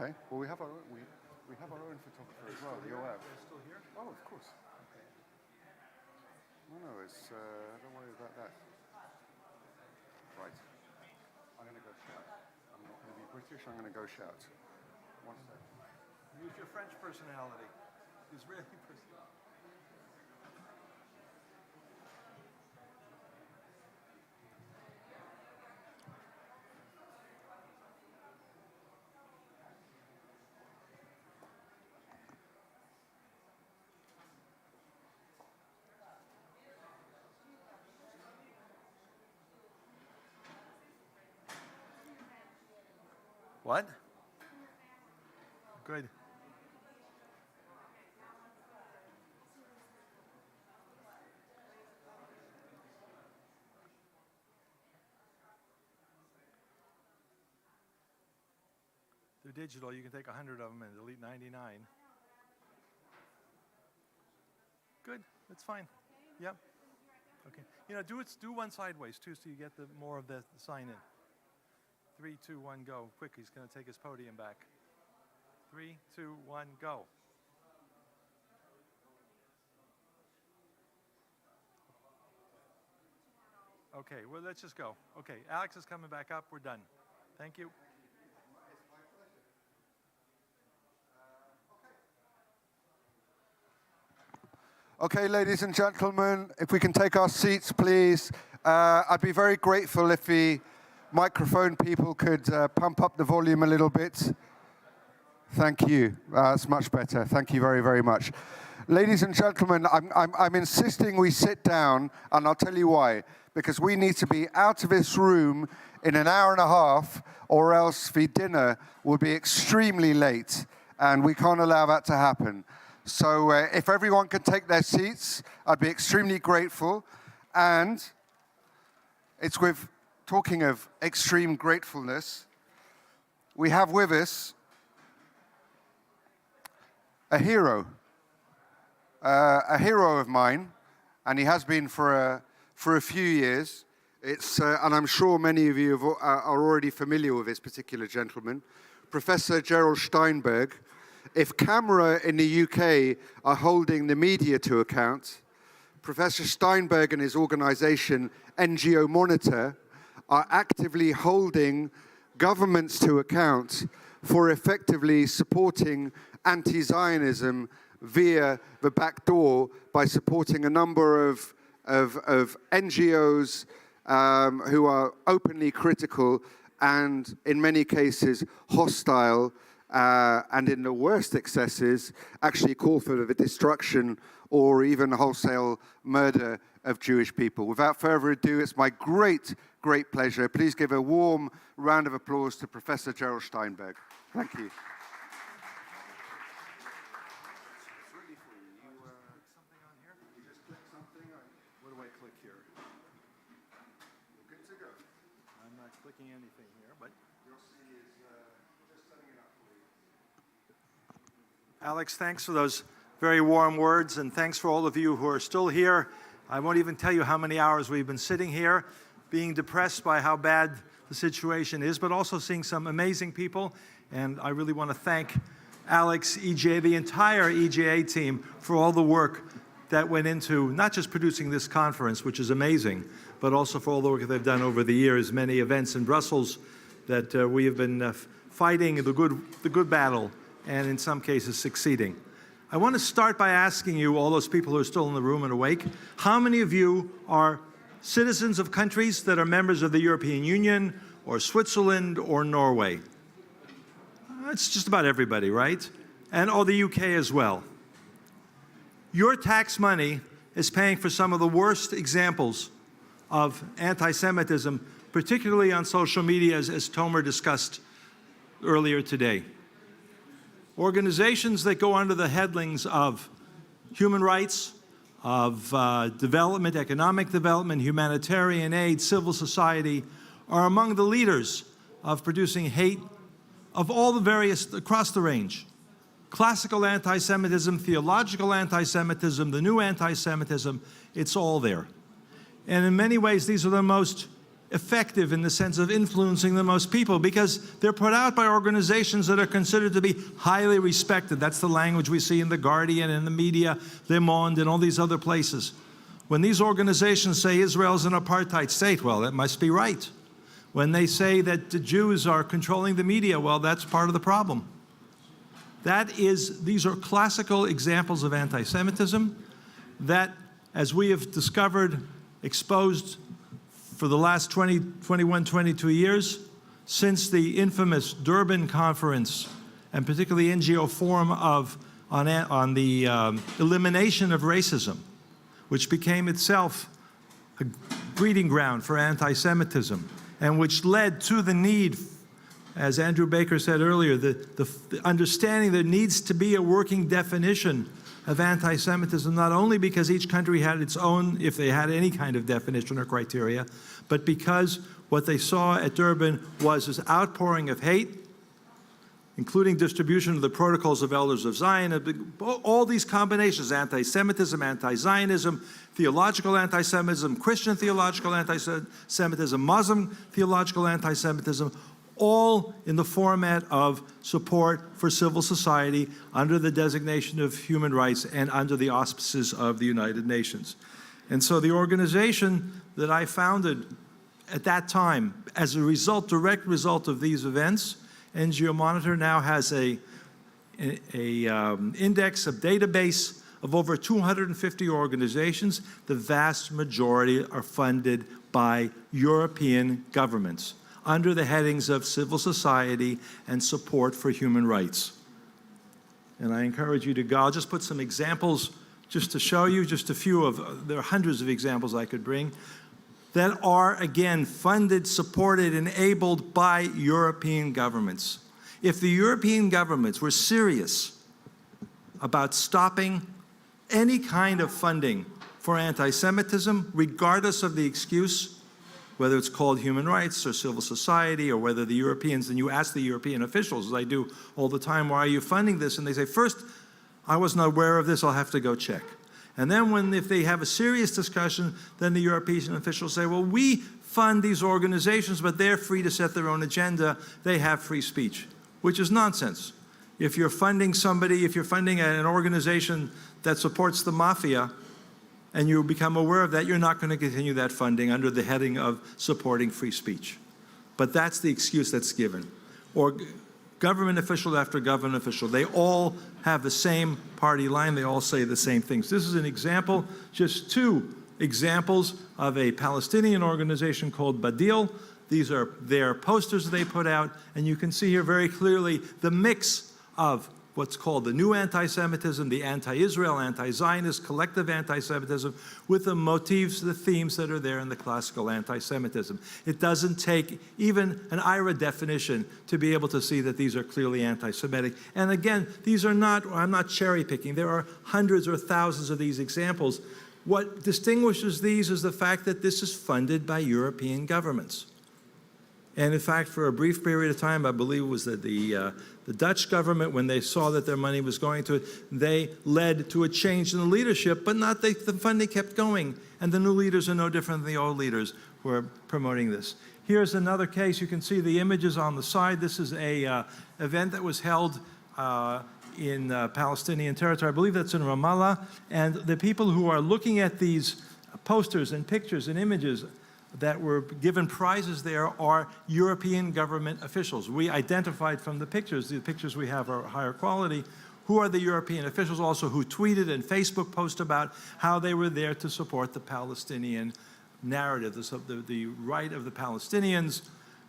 Okay. Well, we have our own, we have our own photographer as well. You're aware? They're still here? Oh, of course. Okay. No, it's don't worry about that. Right. I'm going to go shout. I'm not going to be British. I'm going to go shout. One sec. Use your French personality. Israeli personality. What? Good. They're digital. You can take 100 of them and delete 99. Good. That's fine. Yep. Okay. You know, do one sideways too, so you get more of the sign in. 3, 2, 1, go. Quick, he's going to take his podium back. 3, 2, 1, go. Okay, well, let's just go. Okay, Alex is coming back up. We're done. Thank you. Okay, ladies and gentlemen, if we can take our seats, please. I'd be very grateful if the microphone people could pump up the volume a little bit. Thank you. That's much better. Thank you very, very much. Ladies and gentlemen, I'm insisting we sit down, and I'll tell you why. Because we need to be out of this room in an hour and a half, or else the dinner will be extremely late, and we can't allow that to happen. So if everyone can take their seats, I'd be extremely grateful. And it's with talking of extreme gratefulness, we have with us a hero of mine, and he has been for a few years. And I'm sure many of you are already familiar with this particular gentleman, Professor Gerald Steinberg. If camera in the UK are holding the media to account, Professor Steinberg and his organization, NGO Monitor, are actively holding governments to account for effectively supporting anti-Zionism via the back door by supporting a number of NGOs who are openly critical and, in many cases, hostile, and in the worst excesses, actually call for the destruction or even wholesale murder of Jewish people. Without further ado, it's my great pleasure. Please give a warm round of applause to Professor Gerald Steinberg. Thank you. Something on here? You just click something? What do I click here? You're good to go. I'm not clicking anything here, but... You'll see is just setting it up for you. Alex, thanks for those very warm words, and thanks for all of you who are still here. I won't even tell you how many hours we've been sitting here, being depressed by how bad the situation is, but also seeing some amazing people. And I really want to thank Alex, EJA, the entire EJA team for all the work that went into not just producing this conference, which is amazing, but also for all the work that they've done over the years, many events in Brussels that we have been fighting the good battle, and in some cases succeeding. I want to start by asking you, all those people who are still in the room and awake, how many of you are citizens of countries that are members of the European Union, or Switzerland, or Norway? It's just about everybody, right? Or the UK as well. Your tax money is paying for some of the worst examples of anti-Semitism, particularly on social media, as Tomer discussed earlier today. Organizations that go under the headings of human rights, of development, economic development, humanitarian aid, civil society, are among the leaders of producing hate of all the various, across the range. Classical anti-Semitism, theological anti-Semitism, the new anti-Semitism, it's all there. And in many ways, these are the most effective in the sense of influencing the most people, because they're put out by organizations that are considered to be highly respected. That's the language we see in The Guardian and the media, Le Monde, and all these other places. When these organizations say Israel's an apartheid state, well, that must be right. When they say that the Jews are controlling the media, well, that's part of the problem. These are classical examples of anti-Semitism that, as we have discovered, exposed for the last 21, 22 years, since the infamous Durban conference, and particularly NGO Forum on the elimination of racism, which became itself a breeding ground for anti-Semitism, and which led to the need, as Andrew Baker said earlier, the understanding there needs to be a working definition of anti-Semitism, not only because each country had its own, if they had any kind of definition or criteria, but because what they saw at Durban was this outpouring of hate, including distribution of the Protocols of Elders of Zion, all these combinations, anti-Semitism, anti-Zionism, theological anti-Semitism, Christian theological anti-Semitism, Muslim theological anti-Semitism, all in the format of support for civil society under the designation of human rights and under the auspices of the United Nations. And so the organization that I founded at that time, as a result, direct result of these events, NGO Monitor now has a index, a database of over 250 organizations. The vast majority are funded by European governments under the headings of civil society and support for human rights. And I encourage you to go. I'll just put some examples just to show you, just a few of, there are hundreds of examples I could bring, that are, again, funded, supported, enabled by European governments. If the European governments were serious about stopping any kind of funding for anti-Semitism, regardless of the excuse, whether it's called human rights or civil society, or whether the Europeans, and you ask the European officials, as I do all the time, why are you funding this? And they say, first, I wasn't aware of this, I'll have to go check. And then if they have a serious discussion, then the European officials say, well, we fund these organizations, but they're free to set their own agenda. They have free speech, which is nonsense. If you're funding somebody, if you're funding an organization that supports the mafia, and you become aware of that, you're not going to continue that funding under the heading of supporting free speech. But that's the excuse that's given. Or government official after government official, they all have the same party line, they all say the same things. This is an example, just two examples of a Palestinian organization called Badil. These are their posters they put out, and you can see here very clearly the mix of what's called the new anti-Semitism, the anti-Israel, anti-Zionist, collective anti-Semitism, with the motifs, the themes that are there in the classical anti-Semitism. It doesn't take even an IRA definition to be able to see that these are clearly anti-Semitic. And again, these are not, I'm not cherry picking, there are hundreds or thousands of these examples. What distinguishes these is the fact that this is funded by European governments. And in fact, for a brief period of time, I believe it was that the Dutch government, when they saw that their money was going to it, they led to a change in the leadership, but not the funding kept going. And the new leaders are no different than the old leaders who are promoting this. Here's another case. You can see the images on the side. This is a event that was held in Palestinian territory. I believe that's in Ramallah. And the people who are looking at these posters and pictures and images that were given prizes there are European government officials. We identified from the pictures we have are higher quality, who are the European officials also who tweeted and Facebook post about how they were there to support the Palestinian narrative, the right of the Palestinians.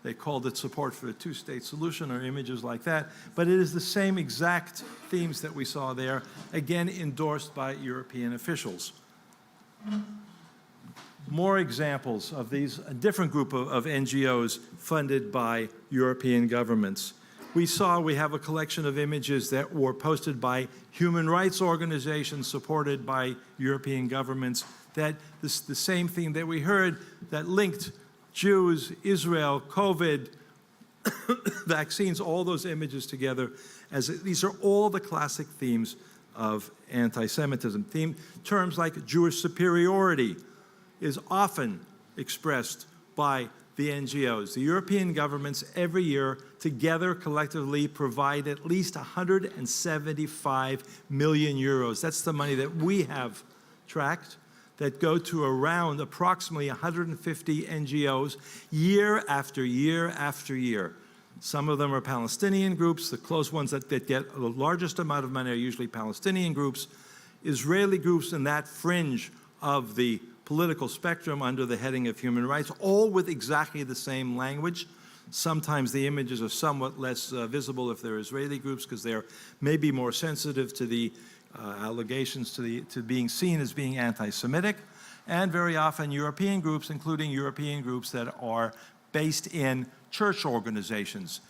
They called it support for a two-state solution or images like that. But it is the same exact themes that we saw there, again endorsed by European officials. More examples of these, a different group of NGOs funded by European governments. We have a collection of images that were posted by human rights organizations supported by European governments, that the same theme that we heard that linked Jews, Israel, COVID, vaccines, all those images together, as these are all the classic themes of anti-Semitism. Terms like Jewish superiority is often expressed by the NGOs. The European governments every year together collectively provide at least 175 million euros. That's the money that we have tracked that go to around approximately 150 NGOs year after year after year. Some of them are Palestinian groups. The close ones that get the largest amount of money are usually Palestinian groups, Israeli groups in that fringe of the political spectrum under the heading of human rights, all with exactly the same language. Sometimes the images are somewhat less visible if they're Israeli groups because they're maybe more sensitive to the allegations to being seen as being anti-Semitic, and very often European groups, including European groups that are based in church organizations.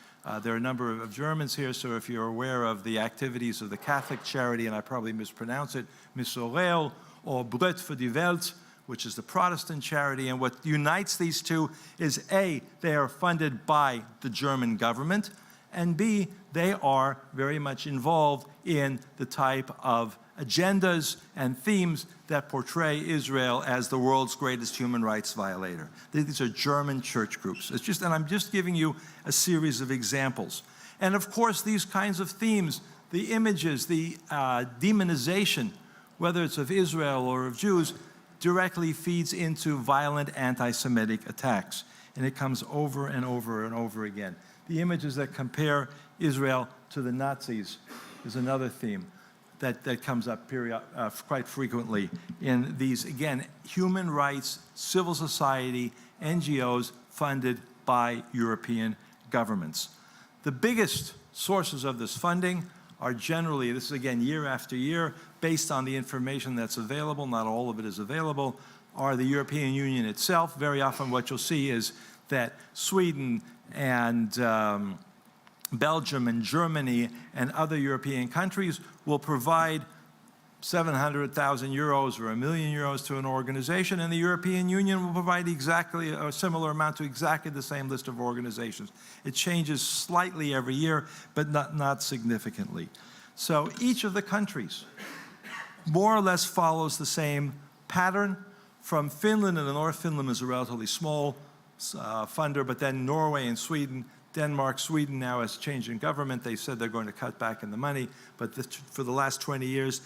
There are a number of Germans here, so if you're aware of the activities of the Catholic charity, and I probably mispronounce it, Missorel, or Brot für die Welt, which is the Protestant charity, and what unites these two is A, they are funded by the German government, and B, they are very much involved in the type of agendas and themes that portray Israel as the world's greatest human rights violator. These are German church groups. And I'm just giving you a series of examples. And of course, these kinds of themes, the images, the demonization, whether it's of Israel or of Jews, directly feeds into violent anti-Semitic attacks. And it comes over and over and over again. The images that compare Israel to the Nazis is another theme that comes up quite frequently in these, again, human rights, civil society, NGOs funded by European governments. The biggest sources of this funding are generally, this is again year after year, based on the information that's available, not all of it is available, are the European Union itself. Very often what you'll see is that Sweden and Belgium and Germany and other European countries will provide 700,000 euros or 1 million euros to an organization, and the European Union will provide exactly a similar amount to exactly the same list of organizations. It changes slightly every year, but not significantly. So each of the countries more or less follows the same pattern. From Finland, and the North Finland is a relatively small funder, but then Norway and Sweden, Denmark, Sweden now has changed in government. They said they're going to cut back in the money, but for the last 20 years,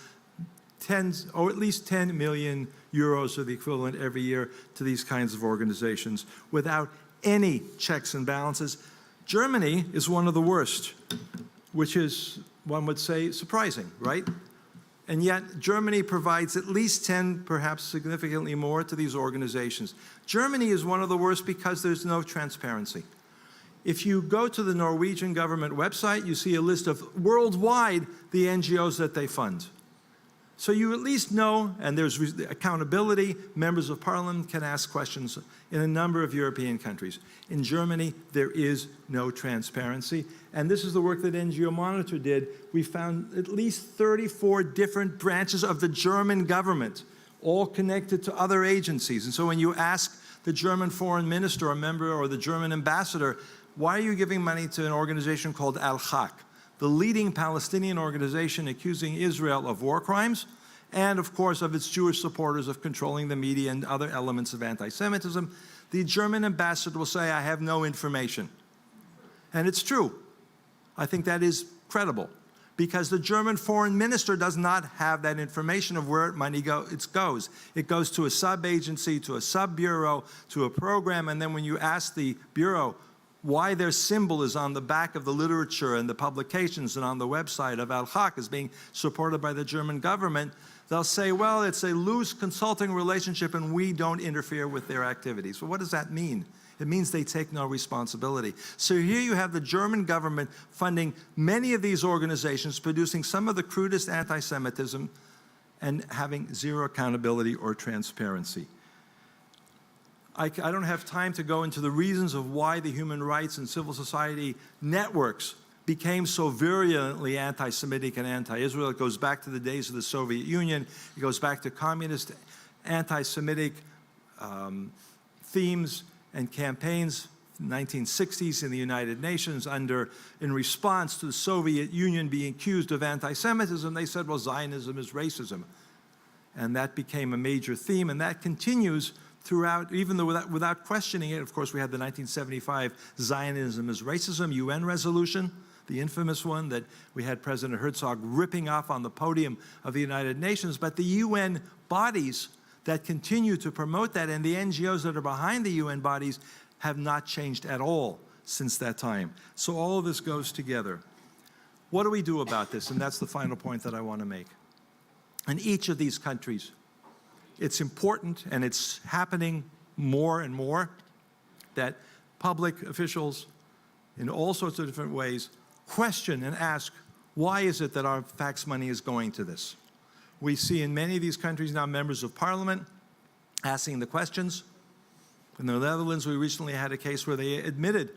at least 10 million euros are the equivalent every year to these kinds of organizations without any checks and balances. Germany is one of the worst, which is, one would say, surprising, right? And yet, Germany provides at least 10, perhaps significantly more, to these organizations. Germany is one of the worst because there's no transparency. If you go to the Norwegian government website, you see a list of worldwide the NGOs that they fund. So you at least know, and there's accountability, members of parliament can ask questions in a number of European countries. In Germany, there is no transparency, and this is the work that NGO Monitor did. We found at least 34 different branches of the German government, all connected to other agencies. And so when you ask the German foreign minister or member or the German ambassador, why are you giving money to an organization called Al-Haq, the leading Palestinian organization accusing Israel of war crimes, and of course of its Jewish supporters of controlling the media and other elements of anti-Semitism? The German ambassador will say, I have no information. And it's true. I think that is credible, because the German foreign minister does not have that information of where money goes. It goes to a sub-agency, to a sub-bureau, to a program, and then when you ask the bureau why their symbol is on the back of the literature and the publications and on the website of Al-Haq as being supported by the German government, they'll say, well, it's a loose consulting relationship and we don't interfere with their activities. Well, what does that mean? It means they take no responsibility. So here you have the German government funding many of these organizations, producing some of the crudest anti-Semitism, and having zero accountability or transparency. I don't have time to go into the reasons of why the human rights and civil society networks became so virulently anti-Semitic and anti-Israel. It goes back to the days of the Soviet Union. It goes back to communist anti-Semitic themes and campaigns in the 1960s in the United Nations in response to the Soviet Union being accused of anti-Semitism. They said, well, Zionism is racism. And that became a major theme, and that continues throughout, even though without questioning it. Of course, we had the 1975 Zionism is Racism UN resolution, the infamous one that we had President Herzog ripping off on the podium of the United Nations. But the UN bodies that continue to promote that, and the NGOs that are behind the UN bodies, have not changed at all since that time. So all of this goes together. What do we do about this? And that's the final point that I want to make. In each of these countries, it's important, and it's happening more and more, that public officials, in all sorts of different ways, question and ask, why is it that our tax money is going to this? We see in many of these countries now members of parliament asking the questions. In the Netherlands, we recently had a case where they admitted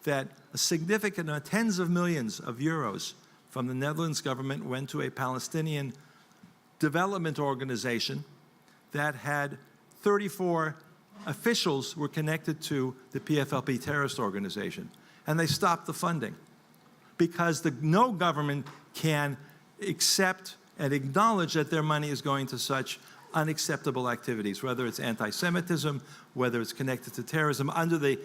that a significant tens of millions of euros from the Netherlands government went to a Palestinian development organization that had 34 officials were connected to the PFLP terrorist organization. And they stopped the funding because no government can accept and acknowledge that their money is going to such unacceptable activities, whether it's anti-Semitism, whether it's connected to terrorism, under the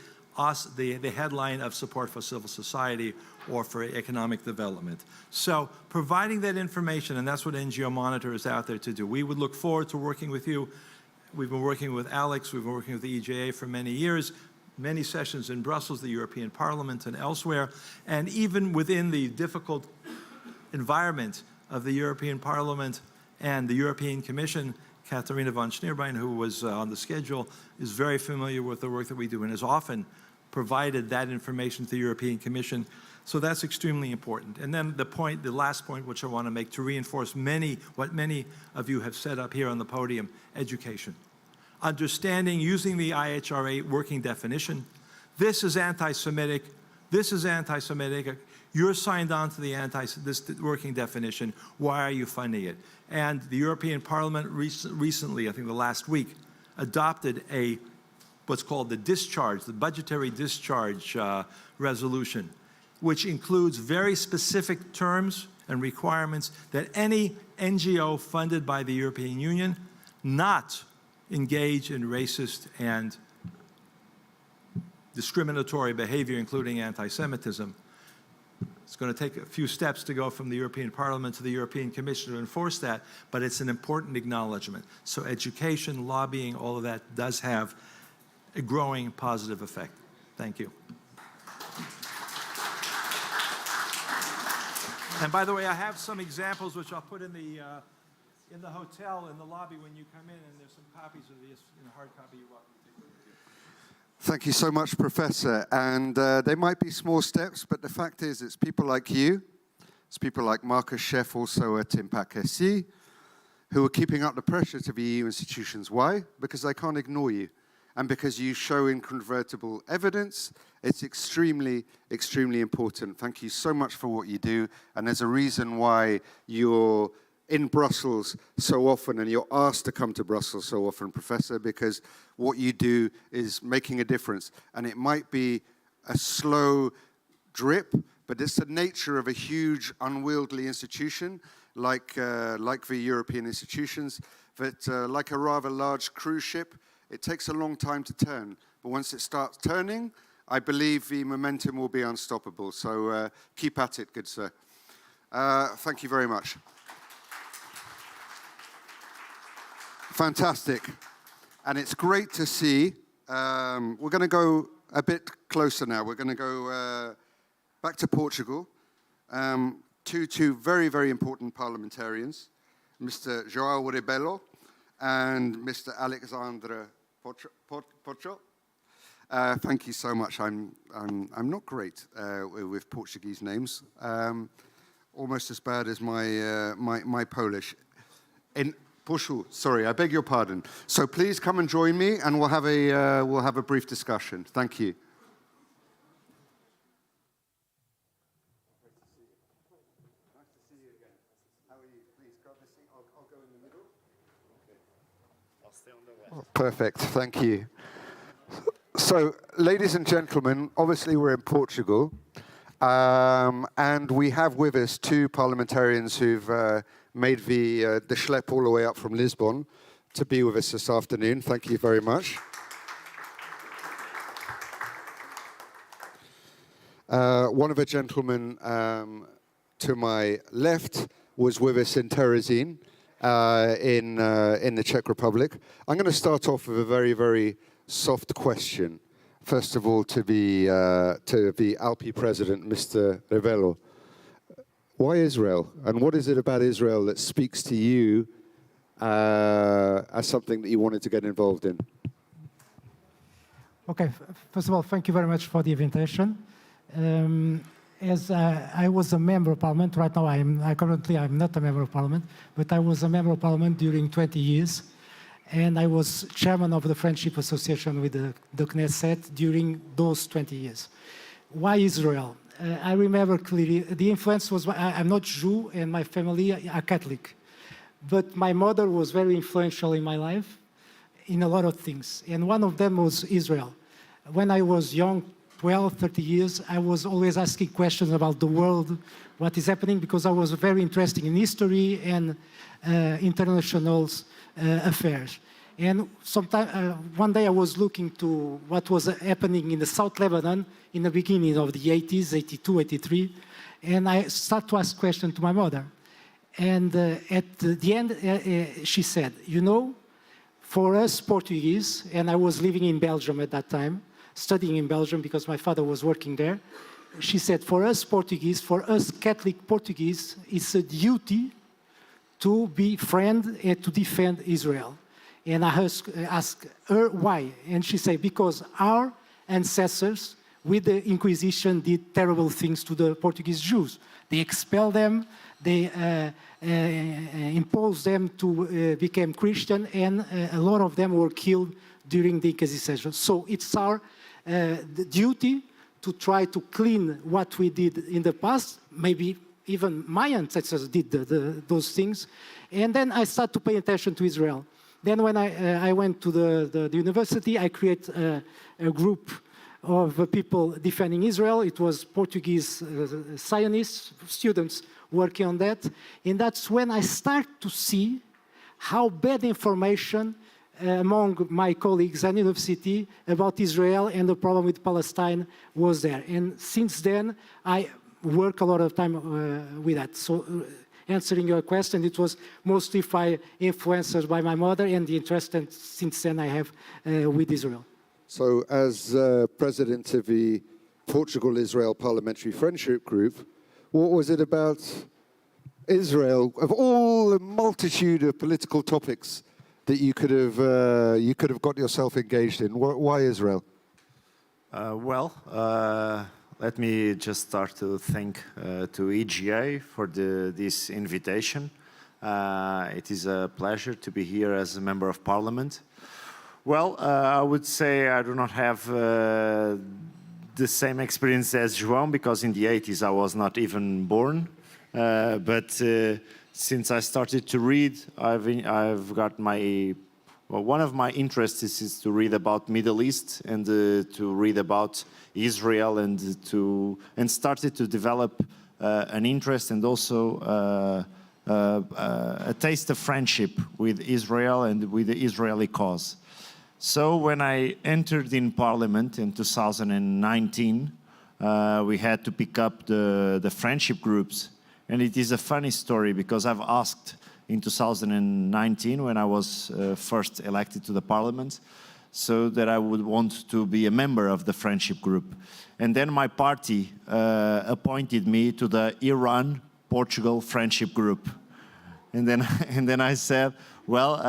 headline of support for civil society or for economic development. So providing that information, and that's what NGO Monitor is out there to do. We would look forward to working with you. We've been working with Alex, we've been working with the EJA for many years, many sessions in Brussels, the European Parliament, and elsewhere. And even within the difficult environment of the European Parliament and the European Commission, Katharina von Schneerbein, who was on the schedule, is very familiar with the work that we do and has often provided that information to the European Commission. So that's extremely important. And then the last point, which I want to make to reinforce what many of you have said up here on the podium, education. Understanding, using the IHRA working definition. This is anti-Semitic. This is anti-Semitic. You're signed on to this working definition. Why are you funding it? And the European Parliament recently, I think the last week, adopted what's called the budgetary discharge resolution, which includes very specific terms and requirements that any NGO funded by the European Union not engage in racist and discriminatory behavior, including anti-Semitism. It's going to take a few steps to go from the European Parliament to the European Commission to enforce that, but it's an important acknowledgement. So education, lobbying, all of that does have a growing positive effect. Thank you. And by the way, I have some examples which I'll put in the hotel, in the lobby when you come in, and there's some copies of these in a hard copy you're welcome to take with you. Thank you so much, Professor. And they might be small steps, but the fact is it's people like you, it's people like Marcus Sheff, also at Impact SC, who are keeping up the pressure to the EU institutions. Why? Because they can't ignore you. And because you show incontrovertible evidence, it's extremely, extremely important. Thank you so much for what you do. And there's a reason why you're in Brussels so often, and you're asked to come to Brussels so often, Professor, because what you do is making a difference. And it might be a slow drip, but it's the nature of a huge, unwieldy institution, like the European institutions, that like a rather large cruise ship, it takes a long time to turn. But once it starts turning, I believe the momentum will be unstoppable. So keep at it, good sir. Thank you very much. Fantastic. And it's great to see. We're going to go a bit closer now. We're going to go back to Portugal. Two very, very important parliamentarians, Mr. João Rebelo and Mr. Alexandre Pocho. Thank you so much. I'm not great with Portuguese names. Almost as bad as my Polish. In Pushu, sorry, I beg your pardon. So please come and join me, and we'll have a brief discussion. Thank you. Nice to see you again. How are you? Please grab a seat. I'll go in the middle. Okay. I'll stay on the left. Perfect. Thank you. So, ladies and gentlemen, obviously we're in Portugal, and we have with us two parliamentarians who've made the schlep all the way up from Lisbon. to be with us this afternoon. Thank you very much. One of the gentlemen to my left was with us in Terezín in the Czech Republic. I'm going to start off with a very, very soft question. First of all, to the Alpi president, Mr. Revelo. Why Israel? And what is it about Israel that speaks to you as something that you wanted to get involved in? Okay, first of all, thank you very much for the invitation. As I was a member of parliament, right now currently I'm not a member of parliament, but I was a member of parliament during 20 years, and I was chairman of the Friendship Association with the Knesset during those 20 years. Why Israel? I remember clearly, the influence was, I'm not Jew and my family are Catholic, but my mother was very influential in my life in a lot of things, and one of them was Israel. When I was young, 12, 30 years, I was always asking questions about the world, what is happening, because I was very interested in history and international affairs. And one day I was looking to what was happening in the South Lebanon in the beginning of the 80s, 82, 83, and I started to ask questions to my mother. And at the end, she said, you know, for us Portuguese, and I was living in Belgium at that time, studying in Belgium because my father was working there, she said, for us Portuguese, for us Catholic Portuguese, it's a duty to be friend and to defend Israel. And I asked her why, and she said, because our ancestors with the Inquisition did terrible things to the Portuguese Jews. They expelled them, they imposed them to become Christian, and a lot of them were killed during the Inquisition. So it's our duty to try to clean what we did in the past. Maybe even my ancestors did those things. And then I started to pay attention to Israel. Then when I went to the university, I created a group of people defending Israel. It was Portuguese Zionists, students working on that. And that's when I start to see how bad information among my colleagues at university about Israel and the problem with Palestine was there. And since then, I work a lot of time with that. So answering your question, it was mostly by influencers by my mother and the interest that since then I have with Israel. So as president of the Portugal-Israel Parliamentary Friendship Group, what was it about Israel, of all the multitude of political topics that you could have got yourself engaged in? Why Israel? Let me just start to thank to EGA for this invitation. It is a pleasure to be here as a member of parliament. Well, I would say I do not have the same experience as João, because in the 80s I was not even born. But since I started to read, I've got one of my interests is to read about Middle East and to read about Israel and started to develop an interest and also a taste of friendship with Israel and with the Israeli cause. So when I entered in Parliament in 2019, we had to pick up the friendship groups. And it is a funny story because I've asked in 2019 when I was first elected to the Parliament, so that I would want to be a member of the friendship group. And then my party appointed me to the Iran-Portugal friendship group. And then I said, well,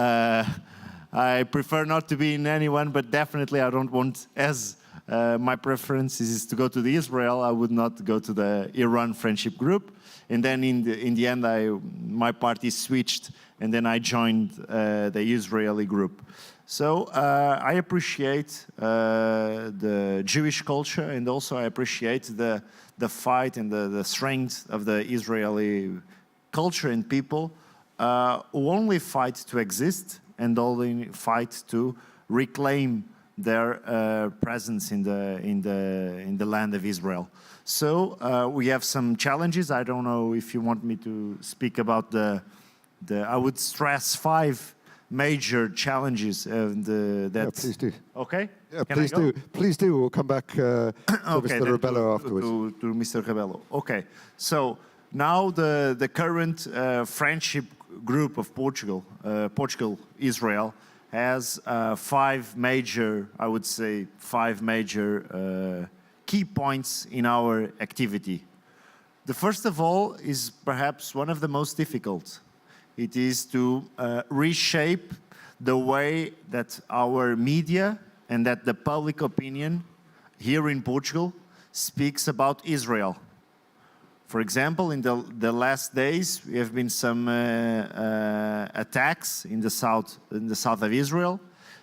I prefer not to be in anyone, but definitely I don't want, as my preference is to go to the Israel, I would not go to the Iran friendship group. And then in the end, my party switched, and then I joined the Israeli group. So I appreciate the Jewish culture, and also I appreciate the fight and the strength of the Israeli culture and people who only fight to exist and only fight to reclaim their presence in the land of Israel. So we have some challenges. I don't know if you want me to speak about I would stress 5 major challenges and that. Yeah, please do. Okay. Yeah, Can I please go? do. Please do. We'll come back to Okay, Mr. then Rebello afterwards. to Mr. Rebello. Okay, so now the current friendship group of Portugal, Israel, has five major, I would say, key points in our activity. The first of all is perhaps one of the most difficult. It is to reshape the way that our media and that the public opinion here in Portugal speaks about Israel. For example, in the last days, we have been some attacks in the south of Israel,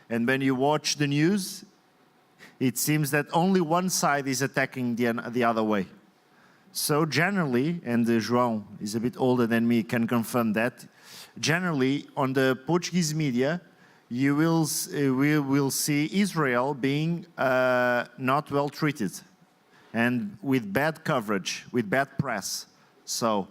and when you watch the news, it seems that only one side is attacking the other way. So generally, and João is a bit older than me, can confirm that. Generally, on the Portuguese media, we will see Israel being not well treated and with bad coverage, with bad press. So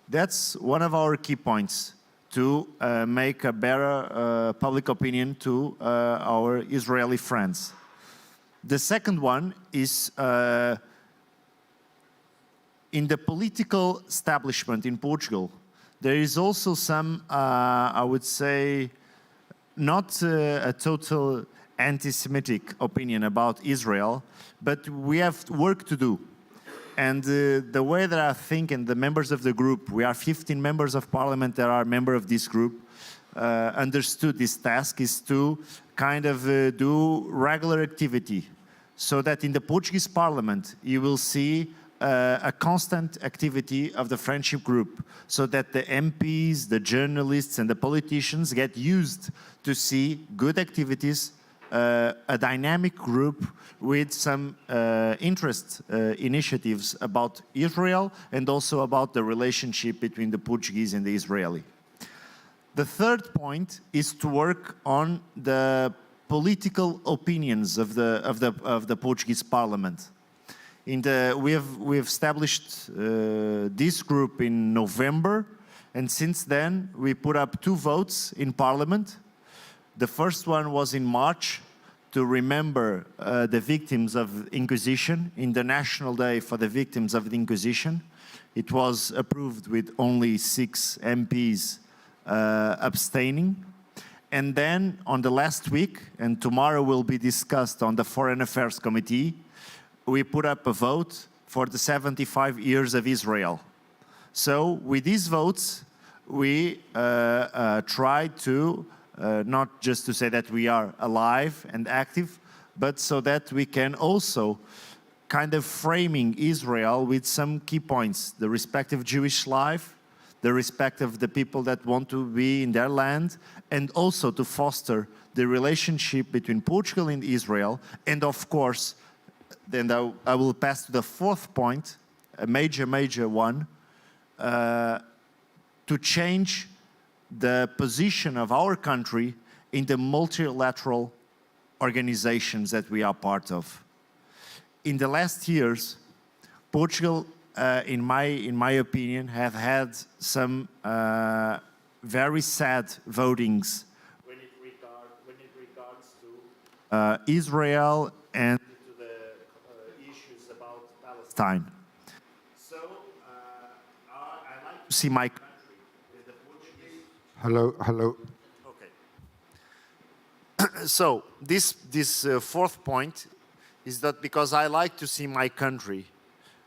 that's one of our key points to make a better public opinion to our Israeli friends. The second one is in the political establishment in Portugal, there is also some, I would say, not a total anti-Semitic opinion about Israel, but we have work to do. And the way that I think, and the members of the group, we are 15 members of parliament that are members of this group, understood this task is to kind of do regular activity, so that in the Portuguese parliament you will see a constant activity of the friendship group, so that the MPs, the journalists and the politicians get used to see good activities, a dynamic group with some initiatives about Israel and also about the relationship between the Portuguese and the Israeli. The third point is to work on the political opinions of the Portuguese parliament. We have established this group in November, and since then we put up 2 votes in Parliament. The first one was in March to remember the victims of Inquisition, International Day for the Victims of the Inquisition. It was approved with only 6 MPs abstaining. And then on the last week, and tomorrow will be discussed on the Foreign Affairs Committee, we put up a vote for the 75 years of Israel. So with these votes, we try to, not just to say that we are alive and active, but so that we can also kind of framing Israel with some key points: the respect of Jewish life, the respect of the people that want to be in their land, and also to foster the relationship between Portugal and Israel, and of course, then I will pass to the fourth point, a major one, to change the position of our country in the multilateral organizations that we are part of. In the last years, Portugal, in my opinion, have had some very sad votings when it regards to Israel and to the issues about Palestine. So I like to see my country with the Portuguese. Hello. Okay. So this fourth point is that because I like to see my country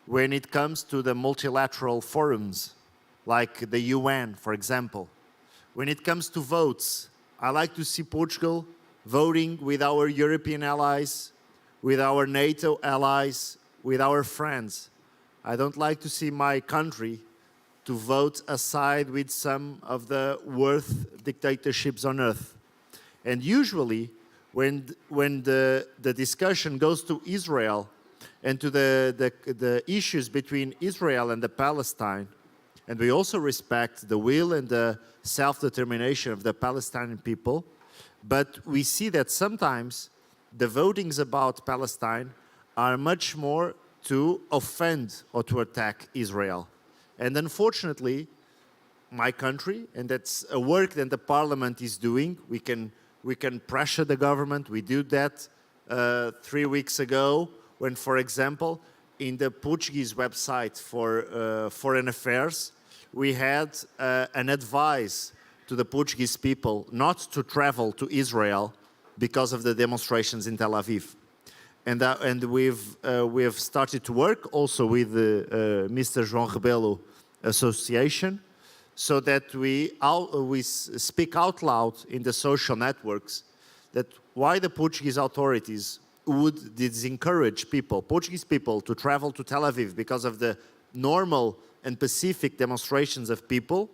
when it comes to the multilateral forums, like the UN, for example. When it comes to votes, I like to see Portugal voting with our European allies, with our NATO allies, with our friends. I don't like to see my country to vote aside with some of the worst dictatorships on earth. And usually, when the discussion goes to Israel and to the issues between Israel and the Palestine, and we also respect the will and the self-determination of the Palestinian people, but we see that sometimes the votings about Palestine are much more to offend or to attack Israel. And unfortunately, my country, and that's a work that the parliament is doing. We can pressure the government. We did that 3 weeks ago when, for example, in the Portuguese website for foreign affairs, we had an advice to the Portuguese people not to travel to Israel because of the demonstrations in Tel Aviv. And we've started to work also with the Mr. João Rebelo Association, so that we speak out loud in the social networks that why the Portuguese authorities would disencourage people, Portuguese people, to travel to Tel Aviv because of the normal and pacific demonstrations of people,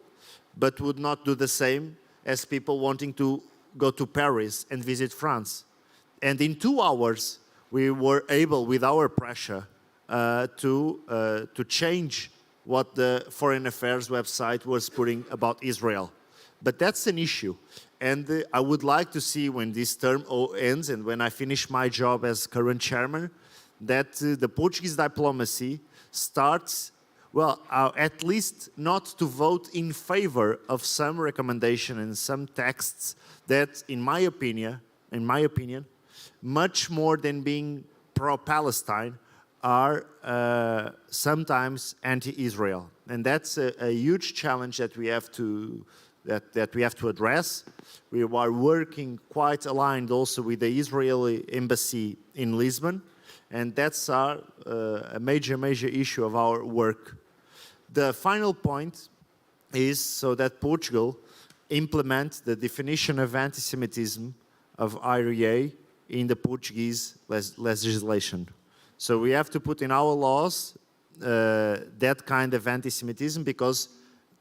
but would not do the same as people wanting to go to Paris and visit France. And in 2 hours, we were able, with our pressure, to change what the Foreign Affairs website was putting about Israel. But that's an issue. And I would like to see when this term ends and when I finish my job as current chairman, that the Portuguese diplomacy starts, well, at least not to vote in favor of some recommendation and some texts that, in my opinion, much more than being pro-Palestine, are sometimes anti-Israel, and that's a huge challenge that we have to address. We are working quite aligned also with the Israeli embassy in Lisbon, and that's a major issue of our work. The final point is so that Portugal implement the definition of anti-Semitism of IRA in the Portuguese legislation. So we have to put in our laws that kind of anti-Semitism, because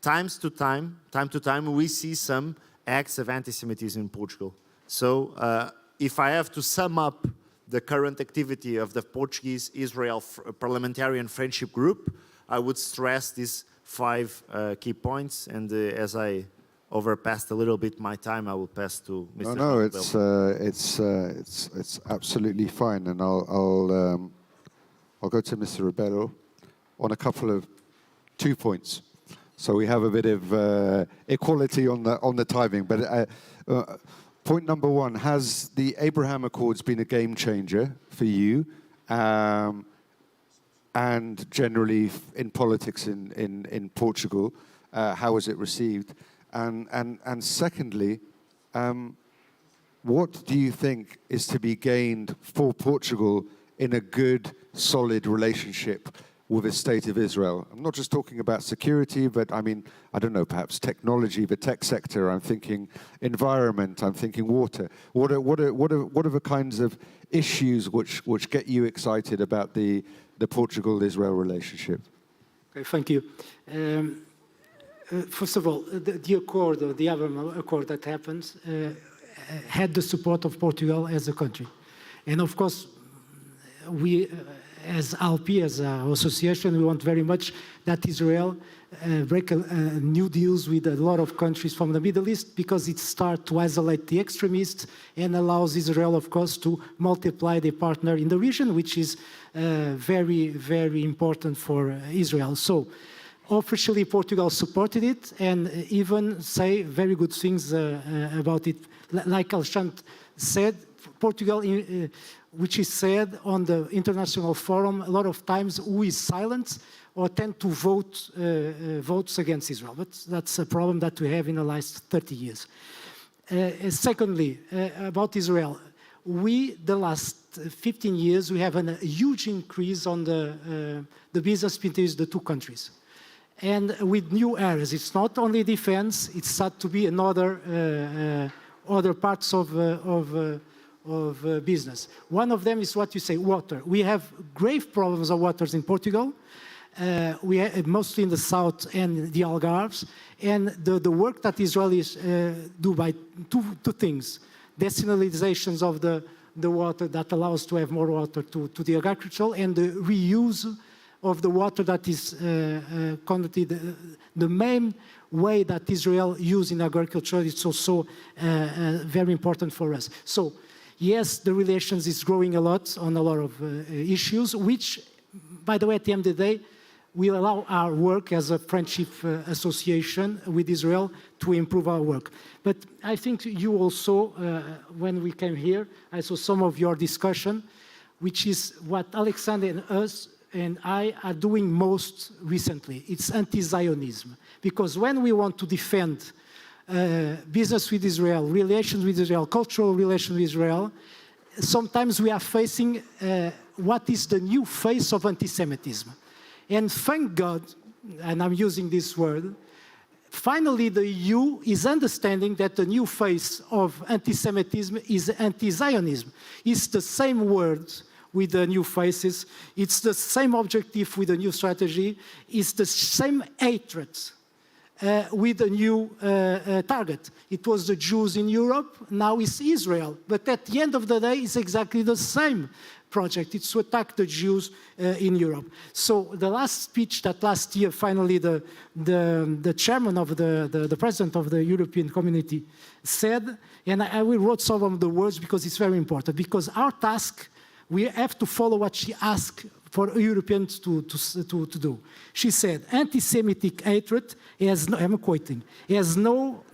time to time we see some acts of anti-Semitism in Portugal. So if I have to sum up the current activity of the Portuguese-Israel Parliamentarian Friendship Group, I would stress these 5 key points, and as I overpassed a little bit my time, I will pass to Mr. No, it's absolutely fine, and I'll go to Mr. Ribeiro on a couple of 2 points. So we have a bit of equality on the timing. But point number 1: has the Abraham Accords been a game changer for you, and generally in politics in Portugal? How was it received? And secondly, what do you think is to be gained for Portugal in a good, solid relationship with the State of Israel? I'm not just talking about security, but I mean, I don't know, perhaps technology, the tech sector. I'm thinking environment. I'm thinking water. What are the kinds of issues which get you excited about the Portugal-Israel relationship? Okay, thank you. First of all, the accord, or the Abraham Accord that happens, had the support of Portugal as a country. And of course, we, as ALP, as an association, we want very much that Israel break new deals with a lot of countries from the Middle East, because it starts to isolate the extremists and allows Israel, of course, to multiply their partner in the region, which is very, very important for Israel. So officially, Portugal supported it and even say very good things about it. Like Alexandre said, Portugal, which is said on the international forum, a lot of times who is silent or tend to vote votes against Israel. But that's a problem that we have in the last 30 years. Secondly, about Israel, the last 15 years, we have a huge increase on the business between the 2 countries. And with new areas, it's not only defense, it's starts to be another other parts of business. One of them is what you say, water. We have grave problems of waters in Portugal. We have, mostly in the south and the Algarves. And the work that Israelis do by two things: desalinizations of the water that allows to have more water to the agriculture, and the reuse of the water that is conducted. The main way that Israel uses in agriculture is also very important for us. So, yes, the relations is growing a lot on a lot of issues, which, by the way, at the end of the day, will allow our work as a friendship association with Israel to improve our work. But I think you also, when we came here, I saw some of your discussion, which is what Alexander and us and I are doing most recently. It's anti-Zionism. Because when we want to defend business with Israel, relations with Israel, cultural relations with Israel, sometimes we are facing what is the new face of anti-Semitism. And thank God, and I'm using this word, finally the EU is understanding that the new face of anti-Semitism is anti-Zionism. It's the same word with the new faces. It's the same objective with the new strategy. It's the same hatred with a new target. It was the Jews in Europe, now it's Israel. But at the end of the day, it's exactly the same project. It's to attack the Jews in Europe. So the last speech that last year, finally, the chairman of the president of the European Community said, and I will wrote some of the words because it's very important, because our task, we have to follow what she asked for Europeans to do. She said, anti-Semitic hatred has no, I'm quoting, has no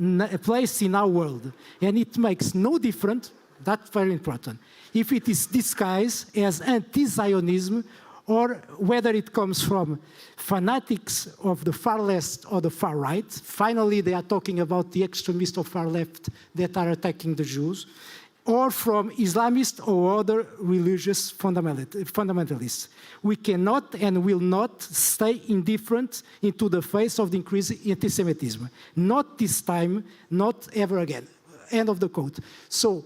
place in our world, and it makes no difference, that's very important, if it is disguised as anti-Zionism or whether it comes from fanatics of the far left or the far right. Finally, they are talking about the extremists of far left that are attacking the Jews, or from Islamists or other religious fundamentalists. We cannot and will not stay indifferent into the face of the increasing anti-Semitism. Not this time, not ever again. End of the quote. So,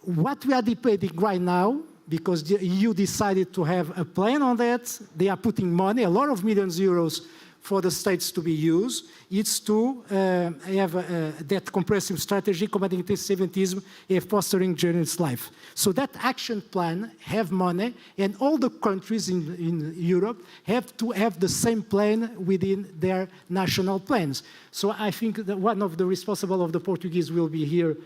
what we are debating right now, because the EU decided to have a plan on that, they are putting money, a lot of millions of euros for the states to be used, it's to have that comprehensive strategy combating anti-Semitism and fostering journalist life. So that action plan have money, and all the countries in Europe have to have the same plan within their national plans. So I think that one of the responsible of the Portuguese will be here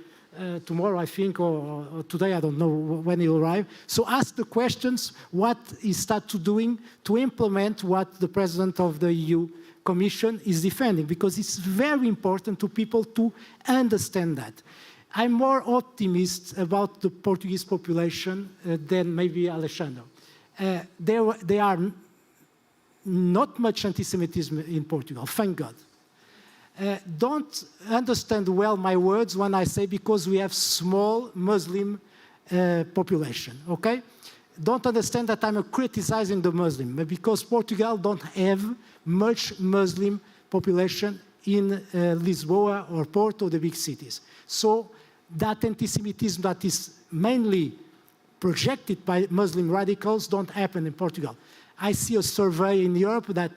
tomorrow, I think, or today, I don't know when he'll arrive. So ask the questions, what is start to doing to implement what the President of the EU Commission is defending, because it's very important to people to understand that. I'm more optimist about the Portuguese population than maybe Alexandre. There are not much anti-Semitism in Portugal, thank God. Don't understand well my words when I say because we have small Muslim population, okay? Don't understand that I'm criticizing the Muslim, but because Portugal don't have much Muslim population in Lisboa or Porto, the big cities. So that anti-Semitism that is mainly projected by Muslim radicals don't happen in Portugal. I see a survey in Europe that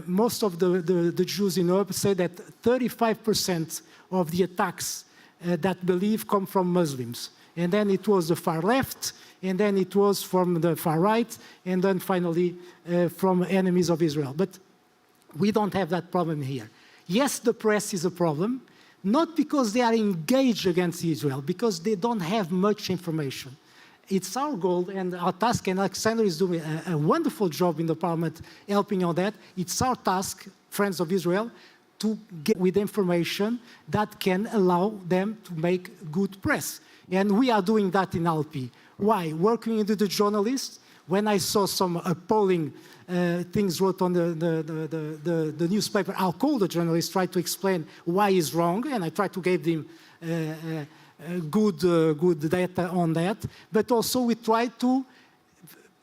most of the Jews in Europe say that 35% of the attacks that believe come from Muslims. And then it was the far left, and then it was from the far right, and then finally from enemies of Israel. But we don't have that problem here. Yes, the press is a problem, not because they are engaged against Israel, because they don't have much information. It's our goal and our task, and Alexander is doing a wonderful job in the parliament helping on that. It's our task, Friends of Israel, to get with information that can allow them to make good press. And we are doing that in LP. Why? Working with the journalists, when I saw some appalling things wrote on the newspaper, I'll call the journalist, try to explain why it's wrong, and I try to give them good data on that, but also we try to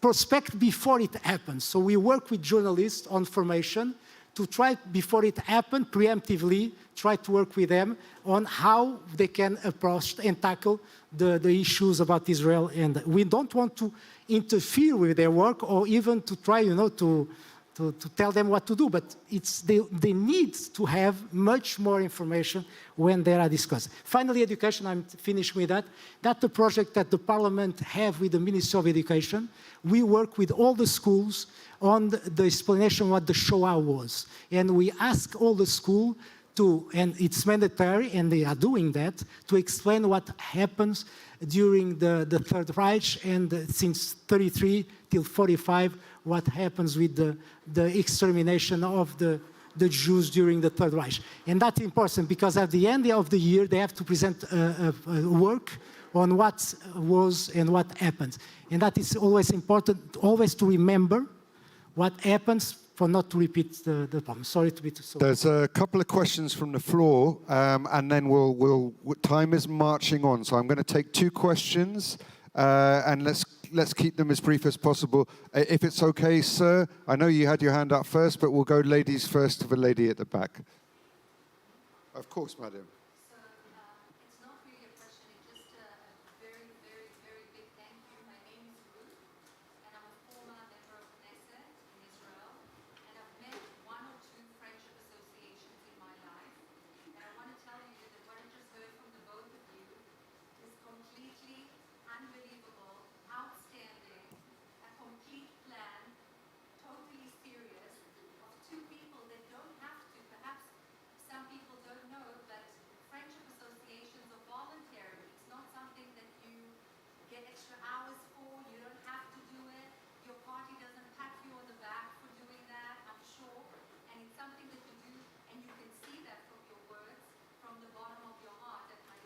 prospect before it happens. So we work with journalists on formation to try, before it happens, preemptively, try to work with them on how they can approach and tackle the issues about Israel. And we don't want to interfere with their work or even to try, to tell them what to do, but they need to have much more information when they are discussed. Finally, education, I'm finished with that. That's the project that the Parliament have with the Ministry of Education. We work with all the schools on the explanation what the Shoah was. And we ask all the schools and it's mandatory, and they are doing that, to explain what happens during the Third Reich, and since 33 till 45, what happens with the extermination of the Jews during the Third Reich. And that's important because at the end of the year, they have to present a work on what was and what happened. And that is always important, always to remember what happens for not to repeat the problem. Sorry to be so. There's a couple of questions from the floor, and then time is marching on. So I'm going to take 2 questions, and let's keep them as brief as possible. If it's okay, sir, I know you had your hand up first, but we'll go ladies first to the lady at the back. Of course, madam. It's not really a question, it's just a very, very, very big thank you. My name is Ruth, and I'm a former member of Knesset in Israel, and I've met 1 or 2 friendship associations in my life, and I want to tell you that what I just heard from the both of you is completely unbelievable, outstanding, a complete plan, totally serious, of 2 people that don't have to, perhaps some people don't know, but friendship associations are voluntary. It's not something that you get extra hours for. You don't have to do it. Your party doesn't pat you on the back for doing that, I'm sure. And it's something that you do, and you can see that from your words, from the bottom of your heart. And I'm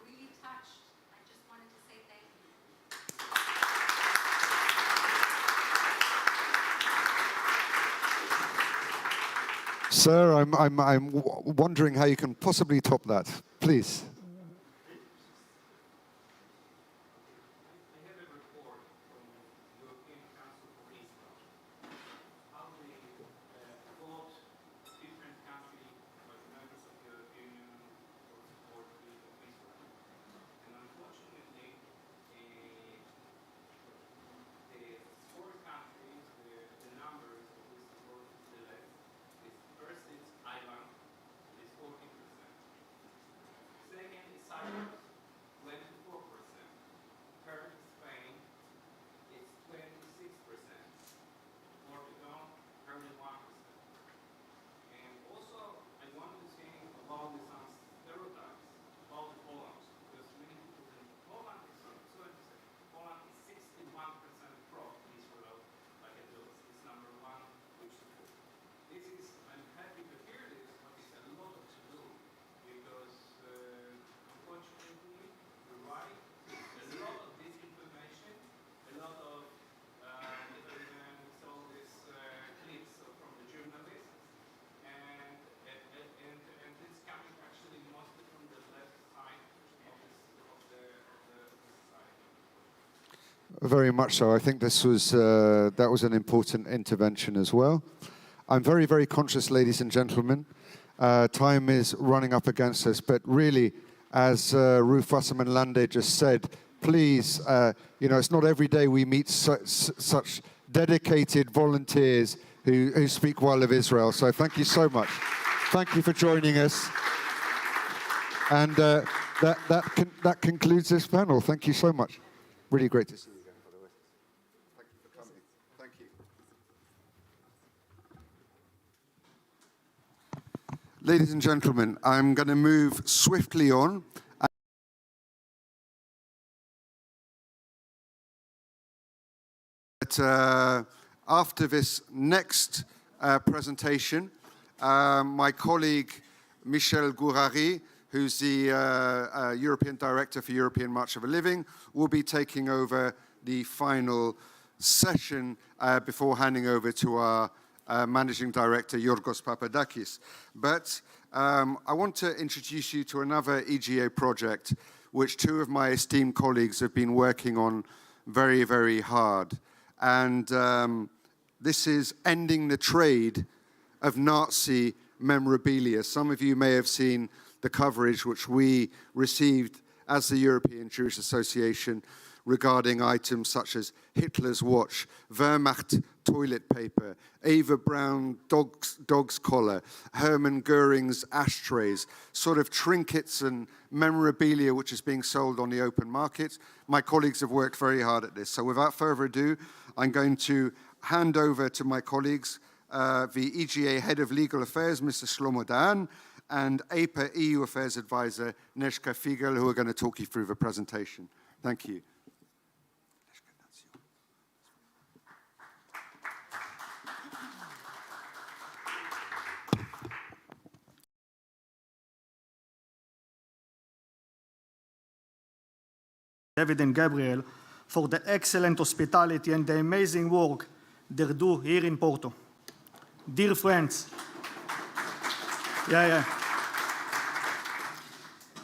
really touched. I just wanted to say thank you. Sir, I'm wondering how you can possibly top that. Please. I have a report from the European Council for Israel. How they vote different countries like members of the European Union for support of Israel. And unfortunately, the 4 countries, the numbers of the support to the left is first it's Ireland, is 40%. Second is Cyprus, 24%. Third, Spain, it's 26%. Portugal, 31%. And also, I want to think about some stereotypes about Poland, because many people think Poland is so interesting. Poland is 61% pro-Israel, like I told us, it's number 1, which support. This is, I'm happy to hear this, but it's a lot to do, because unfortunately, you're right, a lot of disinformation, a lot of, even we saw these clips from the journalists, and it's coming actually mostly from the left side of the society. Very much so. I think this was that was an important intervention as well. I'm very, very conscious, ladies and gentlemen. Time is running up against us, but really, as Ruth Wasserman-Lande just said, please, it's not every day we meet such dedicated volunteers who speak well of Israel. So thank you so much. Thank you for joining us. And that concludes this panel. Thank you so much. Really great to see you again, by the way. Thank you for coming. Thank you. Ladies and gentlemen, I'm going to move swiftly on. After this next presentation, my colleague Michel Gourari, who's the European Director for European March of a Living, will be taking over the final session before handing over to our Managing Director, Yorgos Papadakis. But I want to introduce you to another EGA project, which 2 of my esteemed colleagues have been working on very, very hard. And this is ending the trade of Nazi memorabilia. Some of you may have seen the coverage which we received as the European Jewish Association regarding items such as Hitler's watch, Wehrmacht toilet paper, Eva Braun dog's collar, Hermann Goering's ashtrays, sort of trinkets and memorabilia which is being sold on the open market. My colleagues have worked very hard at this. So without further ado, I'm going to hand over to my colleagues, the EGA Head of Legal Affairs, Mr. Shlomo Dan, and APA EU Affairs Advisor, Neshka Figel, who are going to talk you through the presentation. Thank you. David and Gabriel, for the excellent hospitality and the amazing work they do here in Porto. Dear friends,